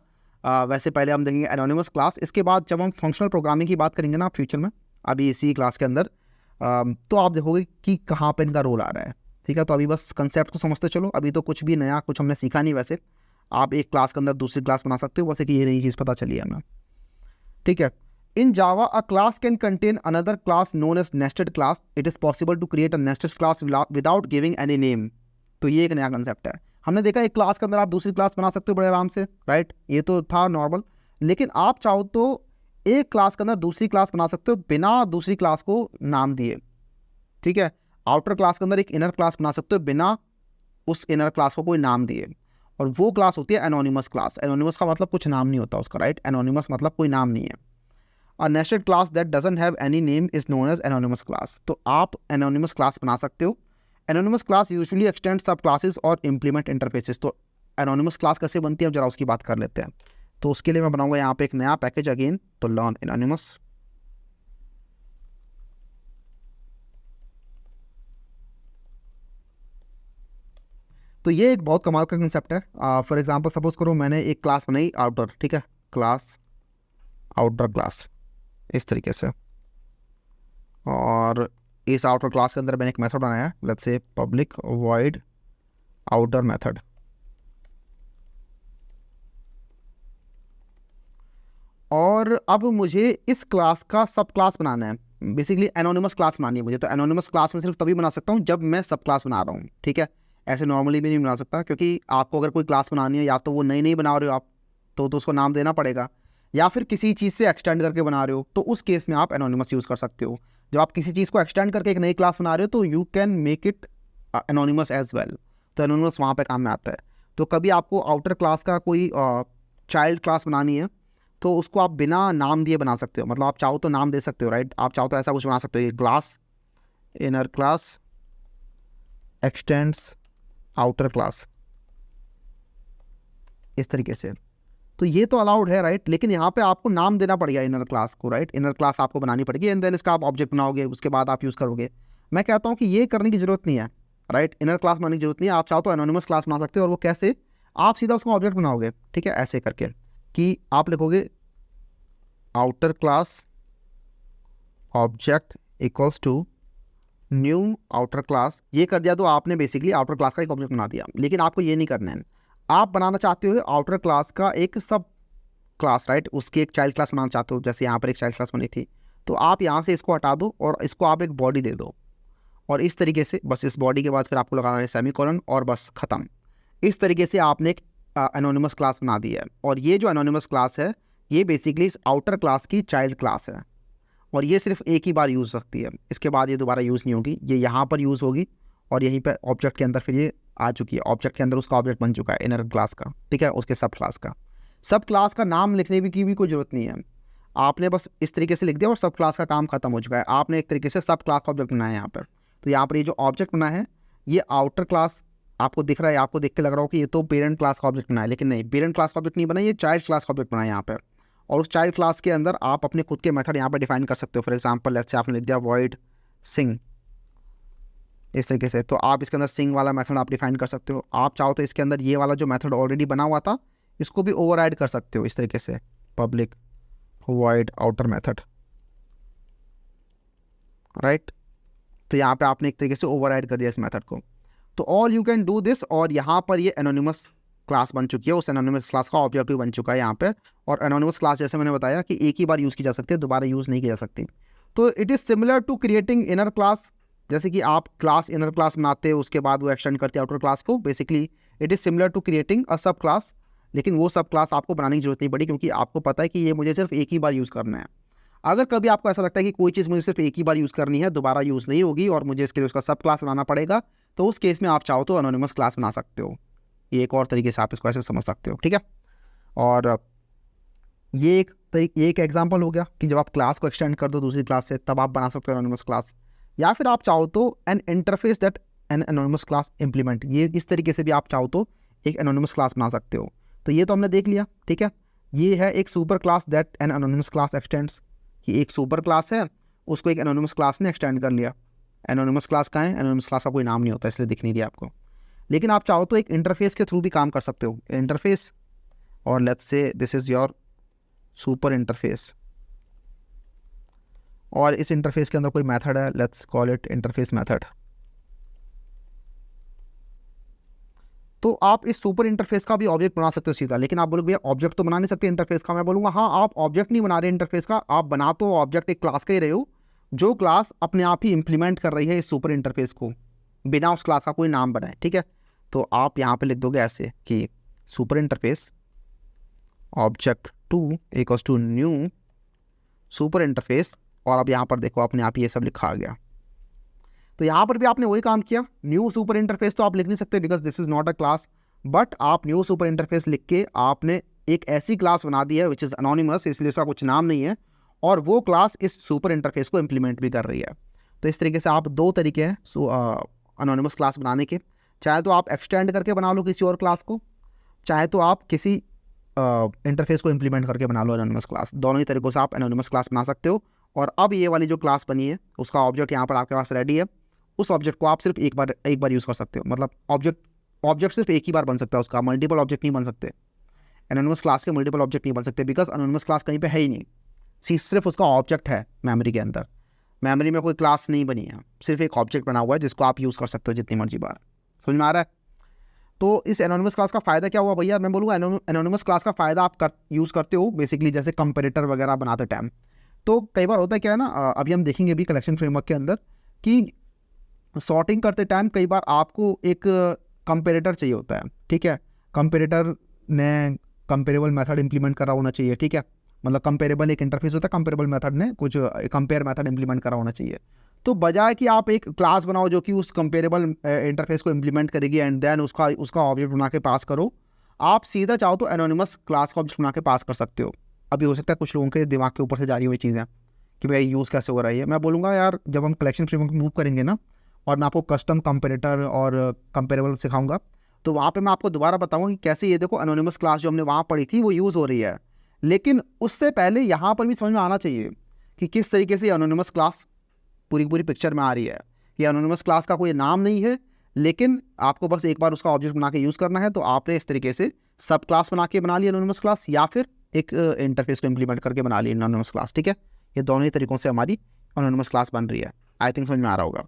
वैसे पहले हम देखेंगे एनोनिमस क्लास, इसके बाद जब हम फंक्शनल प्रोग्रामिंग की बात करेंगे ना फ्यूचर में, अभी इसी क्लास के अंदर, तो आप देखोगे कि कहाँ पे इनका रोल आ रहा है। ठीक है, तो अभी बस कंसेप्ट को समझते चलो, अभी तो कुछ भी नया कुछ हमने सीखा नहीं। वैसे आप एक क्लास के अंदर दूसरी क्लास बना सकते हो, वैसे कि ये नई चीज़ पता चली है हमें। ठीक है, in Java a class can contain another class known as nested class. It is possible to create a nested class without giving any name. तो ये एक नया कंसेप्ट है। हमने देखा एक क्लास के अंदर आप दूसरी क्लास बना सकते हो बड़े आराम से, राइट, ये तो था नॉर्मल। लेकिन आप चाहो तो एक क्लास के अंदर दूसरी क्लास बना सकते हो बिना दूसरी क्लास को नाम दिए। ठीक है, आउटर क्लास के अंदर एक इनर क्लास बना सकते हो बिना उस इनर क्लास को कोई नाम दिए, और वो क्लास होती है एनोनिमस क्लास। एनोनिमस का मतलब कुछ नाम नहीं होता उसका, राइट, एनोनिमस मतलब कोई नाम नहीं है। A nested class that doesn't have any name is known as anonymous class. तो आप एनोनिमस क्लास बना सकते हो। Anonymous class usually extend sub classes और इम्प्लीमेंट इंटरफेसेस। तो एनोनिमस क्लास कैसे बनती है, अब जरा उसकी बात कर लेते हैं। तो उसके लिए मैं बनाऊंगा यहाँ पे एक नया पैकेज अगेन, तो लर्न एनोनिमस। तो ये एक बहुत कमाल का कंसेप्ट है। फॉर एग्जांपल सपोज करो मैंने एक क्लास बनाई आउटर, ठीक है, क्लास आउटर क्लास इस तरीके से, और इस आउटर क्लास के अंदर मैंने एक मेथड बनाया, let's say public void outer method. और अब मुझे इस क्लास का सब क्लास बनाना है, बेसिकली एनोनिमस क्लास बनानी है मुझे। तो एनोनिमस क्लास में सिर्फ तभी बना सकता हूँ जब मैं सब क्लास बना रहा हूँ। ठीक है, ऐसे नॉर्मली भी नहीं बना सकता, क्योंकि आपको अगर कोई क्लास बनानी है या तो वो नई नई बना रहे हो आप, तो उसको नाम देना पड़ेगा, या फिर किसी चीज़ से एक्सटेंड करके बना रहे हो, तो उस केस में आप एनोनिमस यूज़ कर सकते हो। जब आप किसी चीज़ को एक्सटेंड करके एक नई क्लास बना रहे हो तो you can make it anonymous as well. तो एनोनिमस वहाँ पे काम में आता है। तो कभी आपको आउटर क्लास का कोई चाइल्ड क्लास बनानी है तो उसको आप बिना नाम दिए बना सकते हो। मतलब आप चाहो तो नाम दे सकते हो, राइट, आप चाहो तो ऐसा कुछ बना सकते हो, ये class inner class x tends outer class, इस तरीके से। तो ये तो अलाउड है, राइट, लेकिन यहाँ पे आपको नाम देना पड़ेगा इनर क्लास को, राइट, इनर क्लास आपको बनानी पड़ेगी, एंड देन इसका आप ऑब्जेक्ट बनाओगे, उसके बाद आप यूज़ करोगे। मैं कहता हूँ कि ये करने की जरूरत नहीं है, राइट, इनर क्लास बनाने की जरूरत नहीं है। आप चाहो तो एनोनिमस क्लास बना सकते हो, और वो कैसे, आप सीधा उसका ऑब्जेक्ट बनाओगे। ठीक है, ऐसे करके कि आप लिखोगे outer class object equals to new outer class. ये कर दिया तो आपने बेसिकली आउटर क्लास का एक ऑब्जेक्ट बना दिया। लेकिन आपको ये नहीं करना है, आप बनाना चाहते हो आउटर क्लास का एक सब क्लास, राइट, उसकी एक चाइल्ड क्लास बनाना चाहते हो, जैसे यहाँ पर एक चाइल्ड क्लास बनी थी। तो आप यहाँ से इसको हटा दो और इसको आप एक बॉडी दे दो, और इस तरीके से बस इस बॉडी के बाद फिर आपको लगाना है सेमीकोलन, और बस ख़त्म। इस तरीके से आपने एक एनोनिमस क्लास बना दी है। और ये जो एनोनिमस क्लास है ये बेसिकली इस आउटर क्लास की चाइल्ड क्लास है, और ये सिर्फ एक ही बार यूज़ सकती है, इसके बाद ये दोबारा यूज़ नहीं होगी। ये यहाँ पर यूज़ होगी और यहीं पर ऑब्जेक्ट के अंदर फिर ये आ चुकी है, ऑब्जेक्ट के अंदर उसका ऑब्जेक्ट बन चुका है इनर क्लास का। ठीक है, उसके सब क्लास का, सब क्लास का नाम लिखने की भी कोई ज़रूरत नहीं है, आपने बस इस तरीके से लिख दिया और सब क्लास का काम खत्म हो चुका है। आपने एक तरीके से सब क्लास का ऑब्जेक्ट बनाया है यहाँ पर। तो यहाँ पर ये जो ऑब्जेक्ट बना है ये आउटर क्लास आपको दिख रहा है, आपको देख के लग रहा हो कि ये तो पेरेंट क्लास का ऑब्जेक्ट बना है, लेकिन नहीं, पेरेंट क्लास का ऑब्जेक्ट नहीं बना, ये चाइल्ड क्लास का ऑब्जेक्ट बना है यहाँ पर। और उस चाइल्ड क्लास के अंदर आप अपने खुद के मेथड यहाँ पर डिफाइन कर सकते हो। फॉर एग्जांपल लेट्स से आपने लिख दिया वॉइड सिंग, इस तरीके से, तो आप इसके अंदर सिंग वाला मेथड आप डिफाइन कर सकते हो। आप चाहो तो इसके अंदर ये वाला जो मेथड ऑलरेडी बना हुआ था इसको भी ओवरराइड कर सकते हो, इस तरीके से public void outer method, right. तो यहाँ पे आपने एक तरीके से ओवरराइड कर दिया इस मेथड को। तो all you can do this, और यहाँ पर ये एनोनिमस क्लास बन चुकी है, उस एनोनिमस क्लास का ऑब्जेक्ट भी बन चुका है यहाँ पे। और एनोनिमस क्लास जैसे मैंने बताया कि एक ही बार यूज़ की जा सकती है, दोबारा यूज़ नहीं की जा सकती। तो it is similar to creating inner class, जैसे कि आप क्लास इनर क्लास बनाते हो उसके बाद वो एक्सटेंड करते हैं आउटर क्लास को। Basically it is similar to creating a sub class, लेकिन वो सब क्लास आपको बनाने की जरूरत नहीं पड़ी, क्योंकि आपको पता है कि ये मुझे सिर्फ एक ही बार यूज़ करना है। अगर कभी आपको ऐसा लगता है कि कोई चीज़ मुझे सिर्फ एक ही बार यूज़ करनी है, दोबारा यूज़ नहीं होगी और मुझे इसके लिए उसका सब क्लास बनाना पड़ेगा, तो उस केस में आप चाहो तो एनोनिमस क्लास बना सकते हो। ये एक और तरीके से आप इसको ऐसे समझ सकते हो, ठीक है। और ये एक एग्जांपल हो गया कि जब आप क्लास को एक्सटेंड कर दो दूसरी क्लास से, तब आप बना सकते हो एनोनिमस क्लास। या फिर आप चाहो तो N interface that an anonymous class implement, ये इस तरीके से भी आप चाहो तो एक एनोनिमस क्लास बना सकते हो। तो ये तो हमने देख लिया, ठीक है। ये है एक super class that an anonymous class x tends, कि एक सुपर क्लास है उसको एक एनोनिमस क्लास ने एक्सटेंड कर लिया। एनोनिमस क्लास का है, एनोनिमस क्लास का कोई नाम नहीं होता इसलिए दिख नहीं रही आपको। लेकिन आप चाहो तो एक इंटरफेस के थ्रू भी काम कर सकते हो। इंटरफेस और let's say this is your super interface, और इस इंटरफेस के अंदर कोई मेथड है, let's call it interface method. तो आप इस सुपर इंटरफेस का भी ऑब्जेक्ट बना सकते हो सीधा, लेकिन आप बोलोगे भैया ऑब्जेक्ट तो बना नहीं सकते इंटरफेस का। मैं बोलूँगा हाँ, आप ऑब्जेक्ट नहीं बना रहे इंटरफेस का, आप बना तो ऑब्जेक्ट एक क्लास का ही रहे हो, जो क्लास अपने आप ही इंप्लीमेंट कर रही है इस सुपर इंटरफेस को, बिना उस क्लास का कोई नाम बनाए, ठीक है। तो आप यहाँ पे लिख दोगे ऐसे कि super interface object 2 equals to new super interface, और अब यहाँ पर देखो अपने आप ये सब लिखा आ गया। तो यहाँ पर भी आपने वही काम किया, न्यू सुपर इंटरफेस तो आप लिख नहीं सकते because this is not a class, but आप न्यू सुपर इंटरफेस लिख के आपने एक ऐसी क्लास बना दी है विच इज़ अनोनिमस, इसलिए उसका कुछ नाम नहीं है, और वो क्लास इस सुपर इंटरफेस को इम्प्लीमेंट भी कर रही है। तो इस तरीके से आप दो तरीके हैं अनोनिमस क्लास बनाने के, चाहे तो आप एक्सटेंड करके बना लो किसी और क्लास को, चाहे तो आप किसी इंटरफेस को इम्प्लीमेंट करके बना लो एनोनिमस क्लास। दोनों ही तरीक़ों से आप एनोनिमस क्लास बना सकते हो। और अब ये वाली जो क्लास बनी है उसका ऑब्जेक्ट यहाँ पर आपके पास रेडी है, उस ऑब्जेक्ट को आप सिर्फ एक बार यूज़ कर सकते हो, मतलब ऑब्जेक्ट सिर्फ एक ही बार बन सकता है उसका, मल्टीपल ऑब्जेक्ट नहीं बन सकते। एनोनिमस क्लास के मल्टीपल ऑब्जेक्ट नहीं बन सकते बिकॉज एनोनिमस क्लास कहीं पे है ही नहीं, सिर्फ उसका ऑब्जेक्ट है मेमोरी के अंदर, मेमोरी में कोई क्लास नहीं बनी है, सिर्फ एक ऑब्जेक्ट बना हुआ है जिसको आप यूज़ कर सकते हो जितनी मर्जी बार। समझ में आ रहा है? तो इस एनोनिमस क्लास का फ़ायदा क्या हुआ भैया? मैं बोलूँगा एनोनिमस क्लास का फ़ायदा आप यूज़ करते हो बेसिकली जैसे कंपेरेटर वगैरह बनाते टाइम। तो कई बार होता है क्या है ना, अभी हम देखेंगे भी कलेक्शन फ्रेमवर्क के अंदर कि सॉर्टिंग करते टाइम कई बार आपको एक कंपेरेटर चाहिए होता है, ठीक है। कंपेरेटर ने कंपेरेबल मेथड इंप्लीमेंट करा होना चाहिए, ठीक है, मतलब कंपेरेबल एक इंटरफेस होता है, कंपेरेबल मेथड ने कुछ कंपेयर मेथड इंप्लीमेंट करा होना चाहिए। तो बजाय कि आप एक क्लास बनाओ जो कि उस कंपेरेबल इंटरफेस को इंप्लीमेंट करेगी एंड देन उसका ऑब्जेक्ट बना के पास करो, आप सीधा चाहो तो एनोनिमस क्लास का ऑब्जेक्ट बना के पास कर सकते हो। अभी हो सकता है कुछ लोगों के दिमाग के ऊपर से जा रही हुई चीज़ें कि भाई यूज़ कैसे हो रही है। मैं बोलूँगा यार जब हम कलेक्शन फ्रेमवर्क मूव करेंगे ना, और मैं आपको कस्टम कंपेरेटर और कंपेरेबल सिखाऊंगा, तो वहाँ पे मैं आपको दोबारा बताऊंगा कि कैसे ये देखो एनोनिमस क्लास जो हमने वहाँ पढ़ी थी वो यूज़ हो रही है। लेकिन उससे पहले यहाँ पर भी समझ में आना चाहिए कि किस तरीके से एनोनिमस क्लास पूरी पिक्चर में आ रही है। ये एनोनिमस क्लास का कोई नाम नहीं है, लेकिन आपको बस एक बार उसका ऑब्जेक्ट बना के यूज़ करना है। तो आपने इस तरीके से सब क्लास बना के बना ली एनोनिमस क्लास, या फिर एक इंटरफेस को इम्प्लीमेंट करके बना ली एनोनिमस क्लास, ठीक है। ये दोनों ही तरीक़ों से हमारी एनोनिमस क्लास बन रही है। आई थिंक समझ में आ रहा होगा।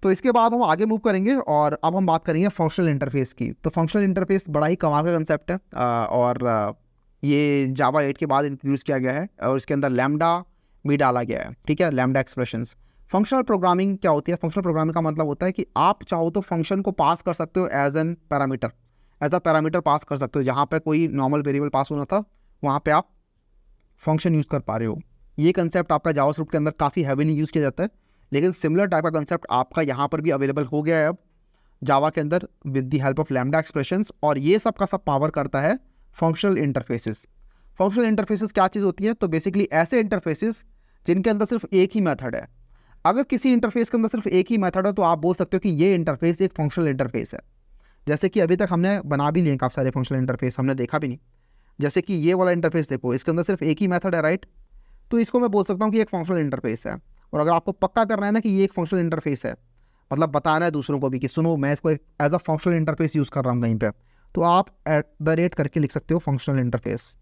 तो इसके बाद हम आगे मूव करेंगे और अब हम बात करेंगे फंक्शनल इंटरफेस की। तो फंक्शनल इंटरफेस बड़ा ही कमाल का कंसेप्ट है और ये जावा 8 के बाद इंट्रोड्यूस किया गया है और इसके अंदर लैम्डा भी डाला गया है, ठीक है, लैम्डा एक्सप्रेशंस। फंक्शनल प्रोग्रामिंग क्या होती है? फंक्शनल प्रोग्रामिंग का मतलब होता है कि आप चाहो तो फंक्शन को पास कर सकते हो एज अ पैरामीटर पास कर सकते हो। जहाँ पे कोई नॉर्मल वेरिएबल पास होना था वहाँ पे आप फंक्शन यूज़ कर पा रहे हो। ये कंसेप्ट आपका जावास्क्रिप्ट के अंदर काफ़ी हैवीली यूज़ किया जाता है, लेकिन सिमिलर टाइप का कंसेप्ट आपका यहाँ पर भी अवेलेबल हो गया है अब जावा के अंदर with the help of lambda expressions. और ये सब का सब पावर करता है फंक्शनल इंटरफेसेस। फंक्शनल इंटरफेसेस क्या चीज़ होती है? तो बेसिकली ऐसे इंटरफेसेस जिनके अंदर सिर्फ एक ही मेथड है। अगर किसी इंटरफेस के अंदर सिर्फ एक ही मेथड है तो आप बोल सकते हो कि ये इंटरफेस एक फंक्शनल इंटरफेस है। जैसे कि अभी तक हमने बना भी लिए काफ़ी सारे फंक्शनल इंटरफेस, हमने देखा भी नहीं। जैसे कि ये वाला इंटरफेस देखो, इसके अंदर सिर्फ एक ही मेथड है, राइट। तो इसको मैं बोल सकता हूँ कि एक फंक्शनल इंटरफेस है। और अगर आपको पक्का करना है ना कि ये एक फंक्शनल इंटरफेस है, मतलब बताना है दूसरों को भी कि सुनो मैं इसको as a functional interface use कर रहा हूँ कहीं पे, तो आप @ करके लिख सकते हो फंक्शनल इंटरफेस।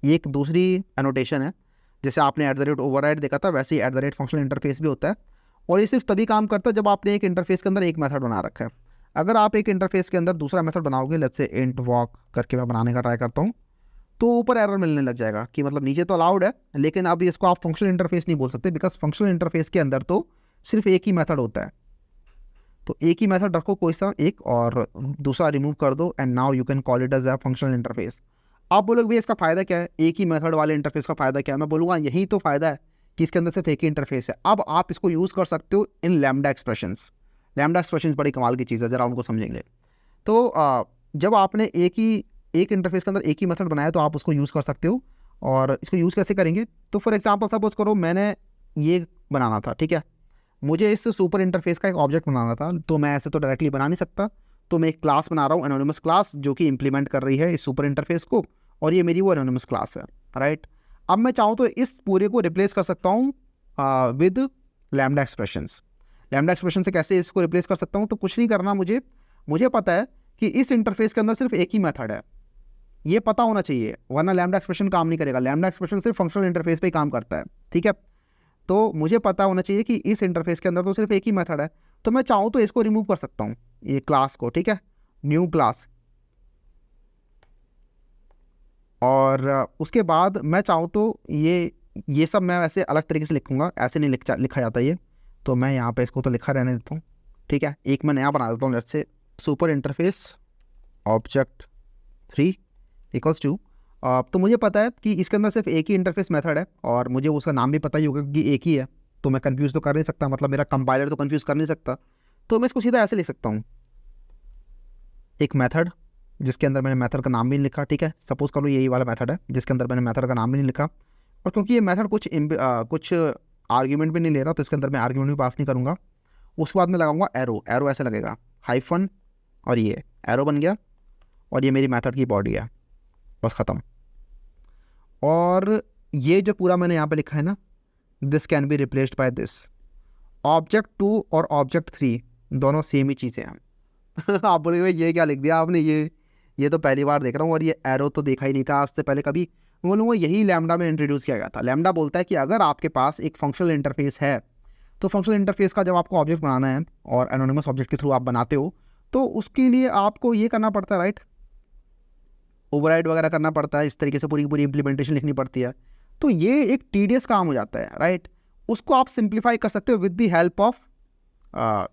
ये एक दूसरी एनोटेशन है, जैसे आपने @ ओवरराइड देखा था वैसे ही @ फंक्शनल इंटरफेस भी होता है। और ये सिर्फ तभी काम करता है जब आपने एक इंटरफेस के अंदर एक मेथड बना रखा है। अगर आप एक इंटरफेस के अंदर दूसरा मेथड बनाओगे, लेट्स से इंट वॉक करके मैं बनाने का ट्राई करता हूँ, तो ऊपर एरर मिलने लग जाएगा कि मतलब नीचे तो अलाउड है लेकिन अब इसको आप फंक्शनल इंटरफेस नहीं बोल सकते बिकॉज फंक्शनल इंटरफेस के अंदर तो सिर्फ एक ही मेथड होता है। तो एक ही मेथड रखो कोई सा एक और दूसरा रिमूव कर दो and now you can call it as a functional interface. आप बोलोगे भैया इसका फ़ायदा क्या है? एक ही मेथड वाले इंटरफेस का फ़ायदा क्या है? मैं बोलूँगा यही तो फ़ायदा है कि इसके अंदर सिर्फ एक ही इंटरफेस है। अब आप इसको यूज़ कर सकते हो इन लैम्डा एक्सप्रेशंस। लैम्डा एक्सप्रेशंस बड़ी कमाल की चीज़ है, ज़रा उनको समझेंगे। तो जब आपने एक इंटरफेस के अंदर एक ही मेथड बनाया तो आप उसको यूज़ कर सकते हो। और इसको यूज़ कैसे करेंगे? तो फॉर एग्जांपल सपोज करो मैंने ये बनाना था, ठीक है, मुझे इस सुपर इंटरफेस का एक ऑब्जेक्ट बनाना था, तो मैं ऐसे तो डायरेक्टली बना नहीं सकता, तो मैं एक क्लास बना रहा हूँ एनोनिमस क्लास जो कि इंप्लीमेंट कर रही है इस सुपर इंटरफेस को, और ये मेरी वो एनोनिमस क्लास है, राइट। अब मैं चाहूँ तो इस पूरे को रिप्लेस कर सकता हूँ with lambda expressions. Lambda expression से कैसे इसको रिप्लेस कर सकता हूँ? तो कुछ नहीं करना, मुझे पता है कि इस इंटरफेस के अंदर सिर्फ एक ही मेथड है, ये पता होना चाहिए, वरना लैम्डा एक्सप्रेशन काम नहीं करेगा। लैम्डा एक्सप्रेशन सिर्फ फंक्शनल इंटरफेस पे ही काम करता है, ठीक है। तो मुझे पता होना चाहिए कि इस इंटरफेस के अंदर तो सिर्फ एक ही मेथड है, तो मैं चाहूँ तो इसको रिमूव कर सकता हूँ, ये क्लास को, ठीक है, न्यू क्लास। और उसके बाद मैं चाहूँ तो ये सब मैं वैसे अलग तरीके से लिखूँगा, ऐसे नहीं लिखा जाता ये, तो मैं यहाँ पे इसको तो लिखा रहने देता हूँ, ठीक है। एक मैं नया बना देता हूँ, let's say super interface object 3 equals to, तो मुझे पता है कि इसके अंदर सिर्फ एक ही इंटरफेस मेथड है और मुझे उसका नाम भी पता ही होगा कि एक ही है, तो मैं कंफ्यूज तो कर नहीं सकता, मतलब मेरा कंपाइलर तो कंफ्यूज कर नहीं सकता। तो मैं इसको सीधा ऐसे लिख सकता हूँ, एक मेथड जिसके अंदर मैंने मेथड का नाम भी नहीं लिखा, ठीक है। सपोज करो यही वाला मेथड है जिसके अंदर मैंने मेथड का नाम भी नहीं लिखा, और क्योंकि ये मेथड कुछ आर्ग्यूमेंट भी नहीं ले रहा, तो इसके अंदर मैं आर्ग्यूमेंट भी पास नहीं करूँगा। उसके बाद मैं लगाऊंगा एरो, एरो ऐसे लगेगा, हाइफन, और ये एरो बन गया, और ये मेरी मेथड की बॉडी है, बस ख़त्म। और ये जो पूरा मैंने यहाँ पे लिखा है ना, this can be replaced by this. Object 2 और ऑब्जेक्ट 3 दोनों सेम ही चीज़ें हैं। आप बोलेंगे भाई ये क्या लिख दिया आपने, ये तो पहली बार देख रहा हूँ, और ये एरो तो देखा ही नहीं था आज से पहले कभी। बोलूँगा यही लैम्डा में इंट्रोड्यूस किया गया था। लैम्डा बोलता है कि अगर आपके पास एक फंक्शनल इंटरफेस है, तो फंक्शनल इंटरफेस का जब आपको ऑब्जेक्ट बनाना है और एनोनिमस ऑब्जेक्ट के थ्रू आप बनाते हो, तो उसके लिए आपको ये करना पड़ता है, राइट, ओवरराइड वगैरह करना पड़ता है, इस तरीके से पूरी पूरी इंप्लीमेंटेशन लिखनी पड़ती है। तो ये एक टीडियस काम हो जाता है, राइट। उसको आप सिंप्लीफाई कर सकते हो विद द हेल्प ऑफ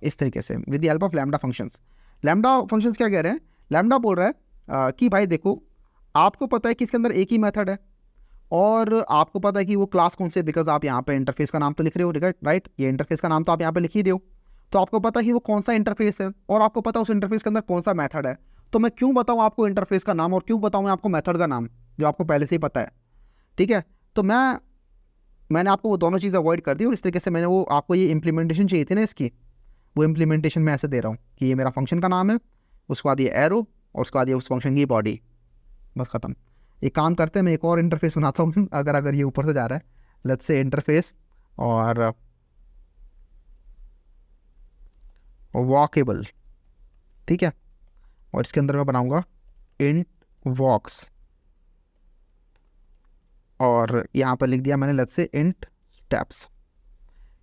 इस तरीके से, with the help of lambda functions. Lambda functions क्या कह रहे हैं, लैम्डा बोल रहा है कि भाई देखो, आपको पता है कि इसके अंदर एक ही मेथड है, और आपको पता है कि वो क्लास कौन से, बिकॉज आप यहाँ पे इंटरफेस का नाम तो लिख रहे हो, राइट, ये इंटरफेस का नाम तो आप यहाँ पे लिख ही रहे हो, तो आपको पता है कि वो कौन सा इंटरफेस है, और आपको पता है उस इंटरफेस के अंदर कौन सा मेथड है। तो मैं क्यों बताऊँ आपको इंटरफेस का नाम, और क्यों बताऊँ मैं आपको मेथड का नाम, जो आपको पहले से ही पता है, ठीक है। तो मैंने आपको वो दोनों चीज़ अवॉइड कर दी, और इस तरीके से मैंने वो आपको ये इंप्लीमेंटेशन चाहिए थी ना इसकी, वो इंप्लीमेंटेशन मैं ऐसे दे रहा हूँ कि ये मेरा फंक्शन का नाम है, उसके बाद ये एरो, और उसके बाद ये उस फंक्शन की बॉडी, बस ख़त्म। एक काम करते हैं, मैं एक और इंटरफेस बनाता हूँ, अगर ये ऊपर से जा रहा है, लेट्स से इंटरफेस और वॉकेबल, ठीक है, और इसके अंदर मैं बनाऊंगा इंट वॉक्स, और यहाँ पर लिख दिया मैंने लेट्स से इंट स्टेप्स,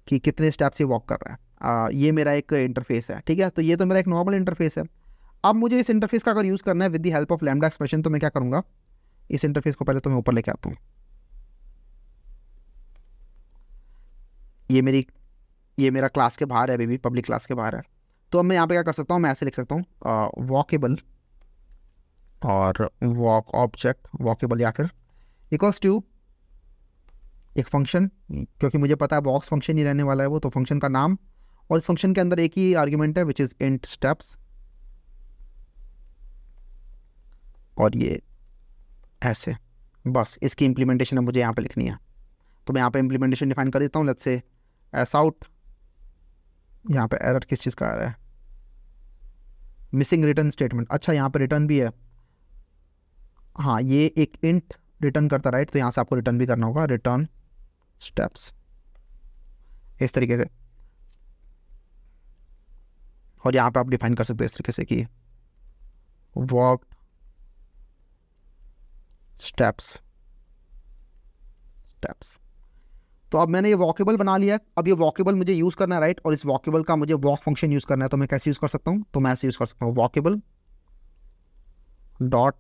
कि कितने स्टेप्स ये वॉक कर रहा है। ये मेरा एक इंटरफेस है, ठीक है। तो ये तो मेरा एक नॉर्मल इंटरफेस है। अब मुझे इस इंटरफेस का अगर यूज़ करना है with the help of lambda expression, तो मैं क्या करूँगा, इस इंटरफेस को पहले तो मैं ऊपर लेके आता हूँ, ये मेरा क्लास के बाहर है, अभी भी पब्लिक क्लास के बाहर है। तो अब मैं यहाँ पे क्या कर सकता हूँ, मैं ऐसे लिख सकता हूँ वॉकेबल और वॉक ऑब्जेक्ट वॉकेबल, या फिर इक्वल्स टू एक फंक्शन, क्योंकि मुझे पता है बॉक्स फंक्शन ही रहने वाला है वो, तो फंक्शन का नाम, और इस फंक्शन के अंदर एक ही आर्ग्यूमेंट है विच इज़ इंट स्टेप्स, और ये ऐसे, बस इसकी इंप्लीमेंटेशन अब मुझे यहाँ पे लिखनी है। तो मैं यहाँ पे इंप्लीमेंटेशन डिफाइन कर देता हूँ, लेट्स से एस आउट, यहाँ पे एरर किस चीज़ का आ रहा है, मिसिंग रिटर्न स्टेटमेंट। अच्छा, यहाँ पे रिटर्न भी है, हाँ, ये एक इंट रिटर्न करता, राइट, तो यहाँ से आपको रिटर्न भी करना होगा, रिटर्न स्टेप्स, इस तरीके से। और यहाँ पे आप डिफाइन कर सकते हो इस तरीके से कि वॉक स्टेप्स। तो अब मैंने ये वॉकेबल बना लिया है, अब ये वॉकेबल मुझे यूज़ करना है, राइट, और इस वॉकेबल का मुझे वॉक फंक्शन यूज़ करना है। तो मैं कैसे यूज़ कर सकता हूँ, तो मैं ऐसे यूज़ कर सकता हूँ, वॉकेबल डॉट,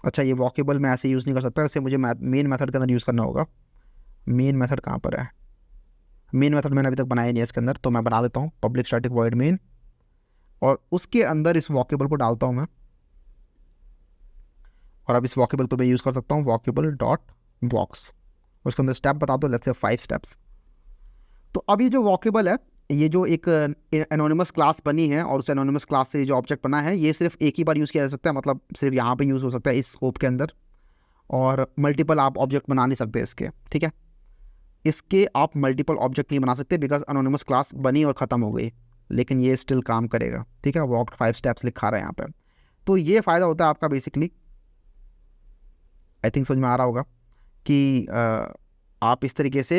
अच्छा ये वॉकेबल मैं ऐसे यूज़ नहीं कर सकता, ऐसे मुझे मेन मेथड के अंदर यूज़ करना होगा। मेन मेथड कहाँ पर है, मेन मेथड मैंने अभी तक बनाया नहीं है इसके अंदर, तो मैं बना देता हूँ पब्लिक स्टैटिक वॉइड मेन, और उसके अंदर इस वॉकेबल को डालता हूँ मैं, और अब इस वॉकेबल को मैं यूज़ कर सकता हूँ वॉकेबल डॉट वॉक्स, उसके अंदर स्टेप बता दो, लेट्स से 5 स्टेप्स। तो अब ये जो वॉकेबल है, ये जो एक एनोनिमस क्लास बनी है, और उस एनोनिमस क्लास से जो ऑब्जेक्ट बना है, ये सिर्फ एक ही बार यूज़ किया जा सकता है, मतलब सिर्फ यहाँ पे यूज़ हो सकता है इस स्कोप के अंदर, और मल्टीपल आप ऑब्जेक्ट बना नहीं सकते इसके, ठीक है। इसके आप मल्टीपल ऑब्जेक्ट नहीं बना सकते, बिकॉज एनोनिमस क्लास बनी और ख़त्म हो गई, लेकिन ये स्टिल काम करेगा, ठीक है। वॉक 5 स्टेप्स लिखा रहा है यहाँ पर। तो ये फ़ायदा होता है आपका बेसिकली, आई थिंक समझ में आ रहा होगा कि आप इस तरीके से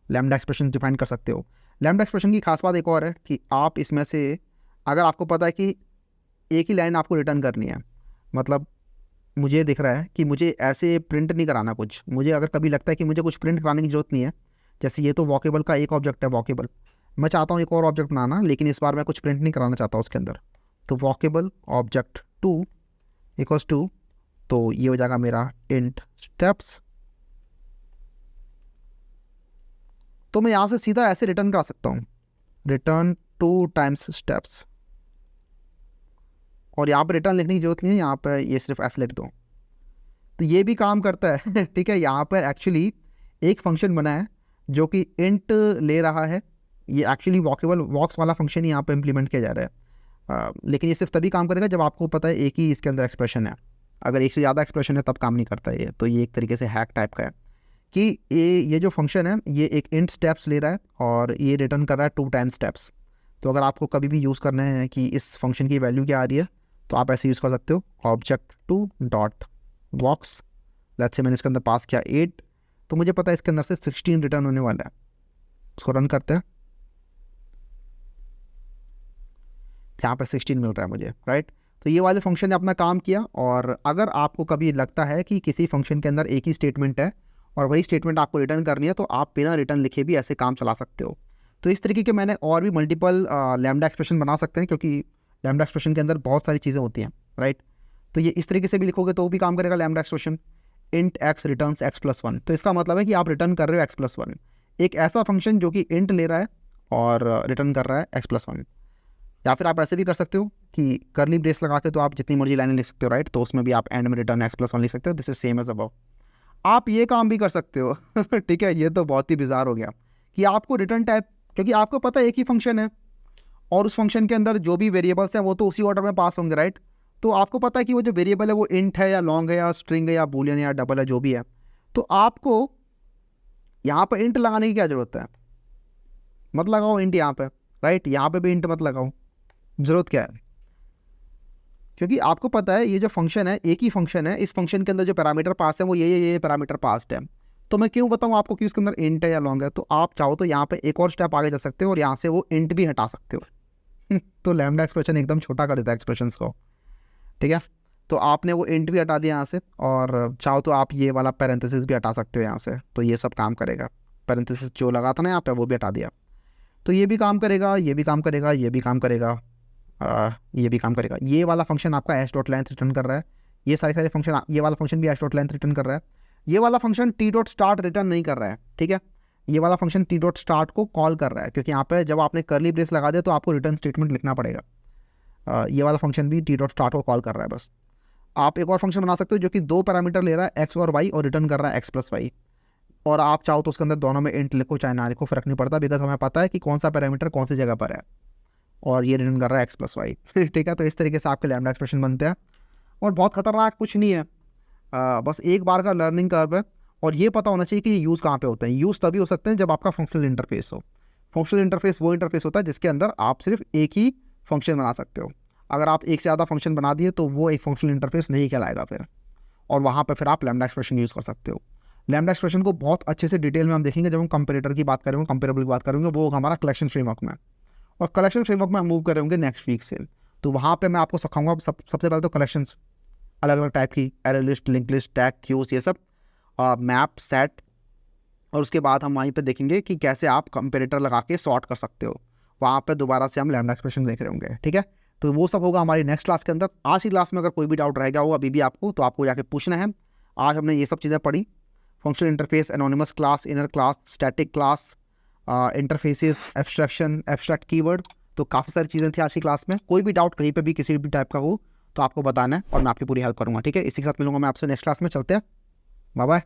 लैम्डा एक्सप्रेशन डिफाइन कर सकते हो। लैम्डा एक्सप्रेशन की खास बात एक और है कि आप इसमें से, अगर आपको पता है कि एक ही लाइन आपको रिटर्न करनी है। मतलब मुझे दिख रहा है कि मुझे ऐसे प्रिंट नहीं कराना कुछ, मुझे अगर कभी लगता है कि मुझे कुछ प्रिंट कराने की ज़रूरत नहीं है, जैसे ये तो वॉकेबल का एक ऑब्जेक्ट है वॉकेबल, मैं चाहता हूँ एक और ऑब्जेक्ट बनाना, लेकिन इस बार मैं कुछ प्रिंट नहीं कराना चाहता उसके अंदर, तो वॉकेबल ऑब्जेक्ट 2 इक्वल्स टू, तो ये हो जाएगा मेरा इंट स्टेप्स। तो मैं यहाँ से सीधा ऐसे रिटर्न करा सकता हूँ, रिटर्न 2 टाइम्स स्टेप्स, और यहाँ पर रिटर्न लिखने की जरूरत नहीं है, यहाँ पर ये सिर्फ ऐसे लिख दो, तो ये भी काम करता है। ठीक है, यहाँ पर एक्चुअली एक फंक्शन बना है जो कि इंट ले रहा है, ये एक्चुअली वॉकेबल वॉक्स वाला फंक्शन ही यहाँ पर इम्प्लीमेंट किया जा रहा है, लेकिन ये सिर्फ तभी काम करेगा जब आपको पता है एक ही इसके अंदर एक्सप्रेशन है। अगर एक से ज़्यादा एक्सप्रेशन है तब काम नहीं करता है ये, तो ये एक तरीके से हैक टाइप का है कि ये जो फंक्शन है ये एक इंट स्टेप्स ले रहा है और ये रिटर्न कर रहा है 2 टाइम्स स्टेप्स। तो अगर आपको कभी भी यूज़ करना है कि इस फंक्शन की वैल्यू क्या आ रही है, तो आप ऐसे यूज़ कर सकते हो, object 2 dot walks, let's say मैंने इसके अंदर पास किया 8, तो मुझे पता है इसके अंदर से 16 रिटर्न होने वाला है। इसको रन करते हैं, यहाँ पर 16 मिल रहा है मुझे, राइट। तो ये वाले फंक्शन ने अपना काम किया। और अगर आपको कभी लगता है कि किसी फंक्शन के अंदर एक ही स्टेटमेंट है और वही स्टेटमेंट आपको रिटर्न करनी है, तो आप बिना रिटर्न लिखे भी ऐसे काम चला सकते हो। तो इस तरीके के मैंने और भी मल्टीपल लैम्डा एक्सप्रेशन बना सकते हैं, क्योंकि लैम्डा एक्सप्रेशन के अंदर बहुत सारी चीज़ें होती हैं, राइट। तो ये इस तरीके से भी लिखोगे तो भी काम करेगा lambda expression, int x returns x+1, तो इसका मतलब है कि आप रिटर्न कर रहे हो x+1, एक ऐसा फंक्शन जो कि इंट ले रहा है और रिटर्न कर रहा है x+1। या फिर आप ऐसे भी कर सकते हो कि करली ब्रेस लगा के तो आप जितनी मर्जी लाइनें लिख सकते हो, राइट। तो उसमें भी आप एंड में रिटर्न x+1 लिख सकते हो, this is same as above. आप ये काम भी कर सकते हो। ठीक है, ये तो बहुत ही बिजार हो गया कि आपको रिटर्न टाइप, क्योंकि आपको पता है एक ही फंक्शन है और उस फंक्शन के अंदर जो भी वेरिएबल्स हैं वो तो उसी ऑर्डर में पास होंगे, राइट। तो आपको पता है कि वो जो वेरिएबल है वो इंट है या लॉन्ग है या स्ट्रिंग है या बूलियन या डबल है, जो भी है, तो आपको यहाँ पर इंट लगाने की क्या ज़रूरत है, मत लगाओ इंट यहाँ पे, राइट। यहाँ पे भी इंट मत लगाओ, ज़रूरत क्या है, क्योंकि आपको पता है ये जो फंक्शन है एक ही फंक्शन है, इस फंक्शन के अंदर जो पैरामीटर पास है वो ये पैरामीटर पास्ड है। तो मैं क्यों बताऊँ आपको कि उसके अंदर इंट है या लॉन्ग है। तो आप चाहो तो यहाँ पे एक और स्टेप आगे जा सकते हो और यहाँ से वो इंट भी हटा सकते हो। तो लैम्डा एक्सप्रेशन एकदम छोटा कर देता है एक्सप्रेशंस को, ठीक है। तो आपने वो इंट भी हटा दिया यहाँ से, और चाहो तो आप ये वाला पैरेंथेसिस भी हटा सकते हो यहाँ से, तो ये सब काम करेगा। पैरेंथेसिस जो लगा था ना यहाँ पे वो भी हटा दिया, तो ये भी काम करेगा, ये भी काम करेगा, ये भी काम करेगा, ये भी काम करेगा। ये वाला फंक्शन आपका एच डॉट लेंथ रिटर्न कर रहा है, ये सारे फंक्शन, ये वाला फंक्शन भी एच डॉट लेंथ रिटर्न कर रहा है। ये वाला function T dot start return नहीं कर रहा है, ठीक है। ये वाला फंक्शन टी डॉट स्टार्ट को कॉल कर रहा है, क्योंकि यहाँ पे जब आपने करली ब्रेस लगा दिया तो आपको रिटर्न स्टेटमेंट लिखना पड़ेगा। ये वाला फंक्शन भी टी डॉट स्टार्ट को कॉल कर रहा है बस। आप एक और फंक्शन बना सकते हो जो कि 2 पैरामीटर ले रहा है एक्स और वाई और रिटर्न कर रहा है x+y, और आप चाहो तो उसके अंदर दोनों में इंट लिखो चाहे ना लिखो, फर्क नहीं पड़ता, बिकॉज हमें पता है कि कौन सा पैरामीटर कौन सी जगह पर है, और ये रिटर्न कर रहा है x+y। ठीक है, तो इस तरीके से आपके लैम्डा एक्सप्रेशन बनते हैं और बहुत खतरनाक कुछ नहीं है, बस एक बार का लर्निंग कर्व है। और ये पता होना चाहिए कि ये यूज़ कहाँ पे होते हैं। यूज़ तभी हो सकते हैं जब आपका फंक्शनल इंटरफेस हो। फंक्शनल इंटरफेस वो इंटरफेस होता है जिसके अंदर आप सिर्फ एक ही फंक्शन बना सकते हो। अगर आप एक से ज़्यादा फंक्शन बना दिए तो वो एक फंक्शनल इंटरफेस नहीं कहलाएगा फिर, और वहाँ पर फिर आप लैम्डा एक्सप्रेशन यूज़ कर सकते हो। लैम्डा एक्सप्रेशन को बहुत अच्छे से डिटेल में हम देखेंगे जब हम कंपेरेटर की बात करेंगे, कंपेरेबल की बात करेंगे, वो हमारा कलेक्शन फ्रेमवर्क में, और कलेक्शन फ्रेमवर्क में हम मूव करेंगे नेक्स्ट वीक से। तो वहाँ पे मैं आपको सिखाऊंगा सबसे पहले तो कलेक्शंस अलग अलग टाइप की, array list, link list, tag, queues, ये सब, मैप, सेट, और उसके बाद हम वहीं पे देखेंगे कि कैसे आप कंपेरेटर लगा के सॉर्ट कर सकते हो। वहाँ पे दोबारा से हम लैम्डा एक्सप्रेशन देख रहे होंगे, ठीक है। तो वो सब होगा हमारी नेक्स्ट क्लास के अंदर। आज की क्लास में अगर कोई भी डाउट रह गया हो अभी भी आपको, तो आपको जाके पूछना है। आज हमने ये सब चीज़ें पढ़ी, functional interface, anonymous class, inner class, static class, interfaces, abstraction, abstract keyword, तो काफ़ी सारी चीज़ें थी आज की क्लास में। कोई भी डाउट कहीं पे भी किसी भी टाइप का हो तो आपको बताना है और मैं आपकी पूरी हेल्प करूँगा, ठीक है। इसी के साथ मिलूंगा मैं आपसे नेक्स्ट क्लास में। चलते हैं, बाय बाय।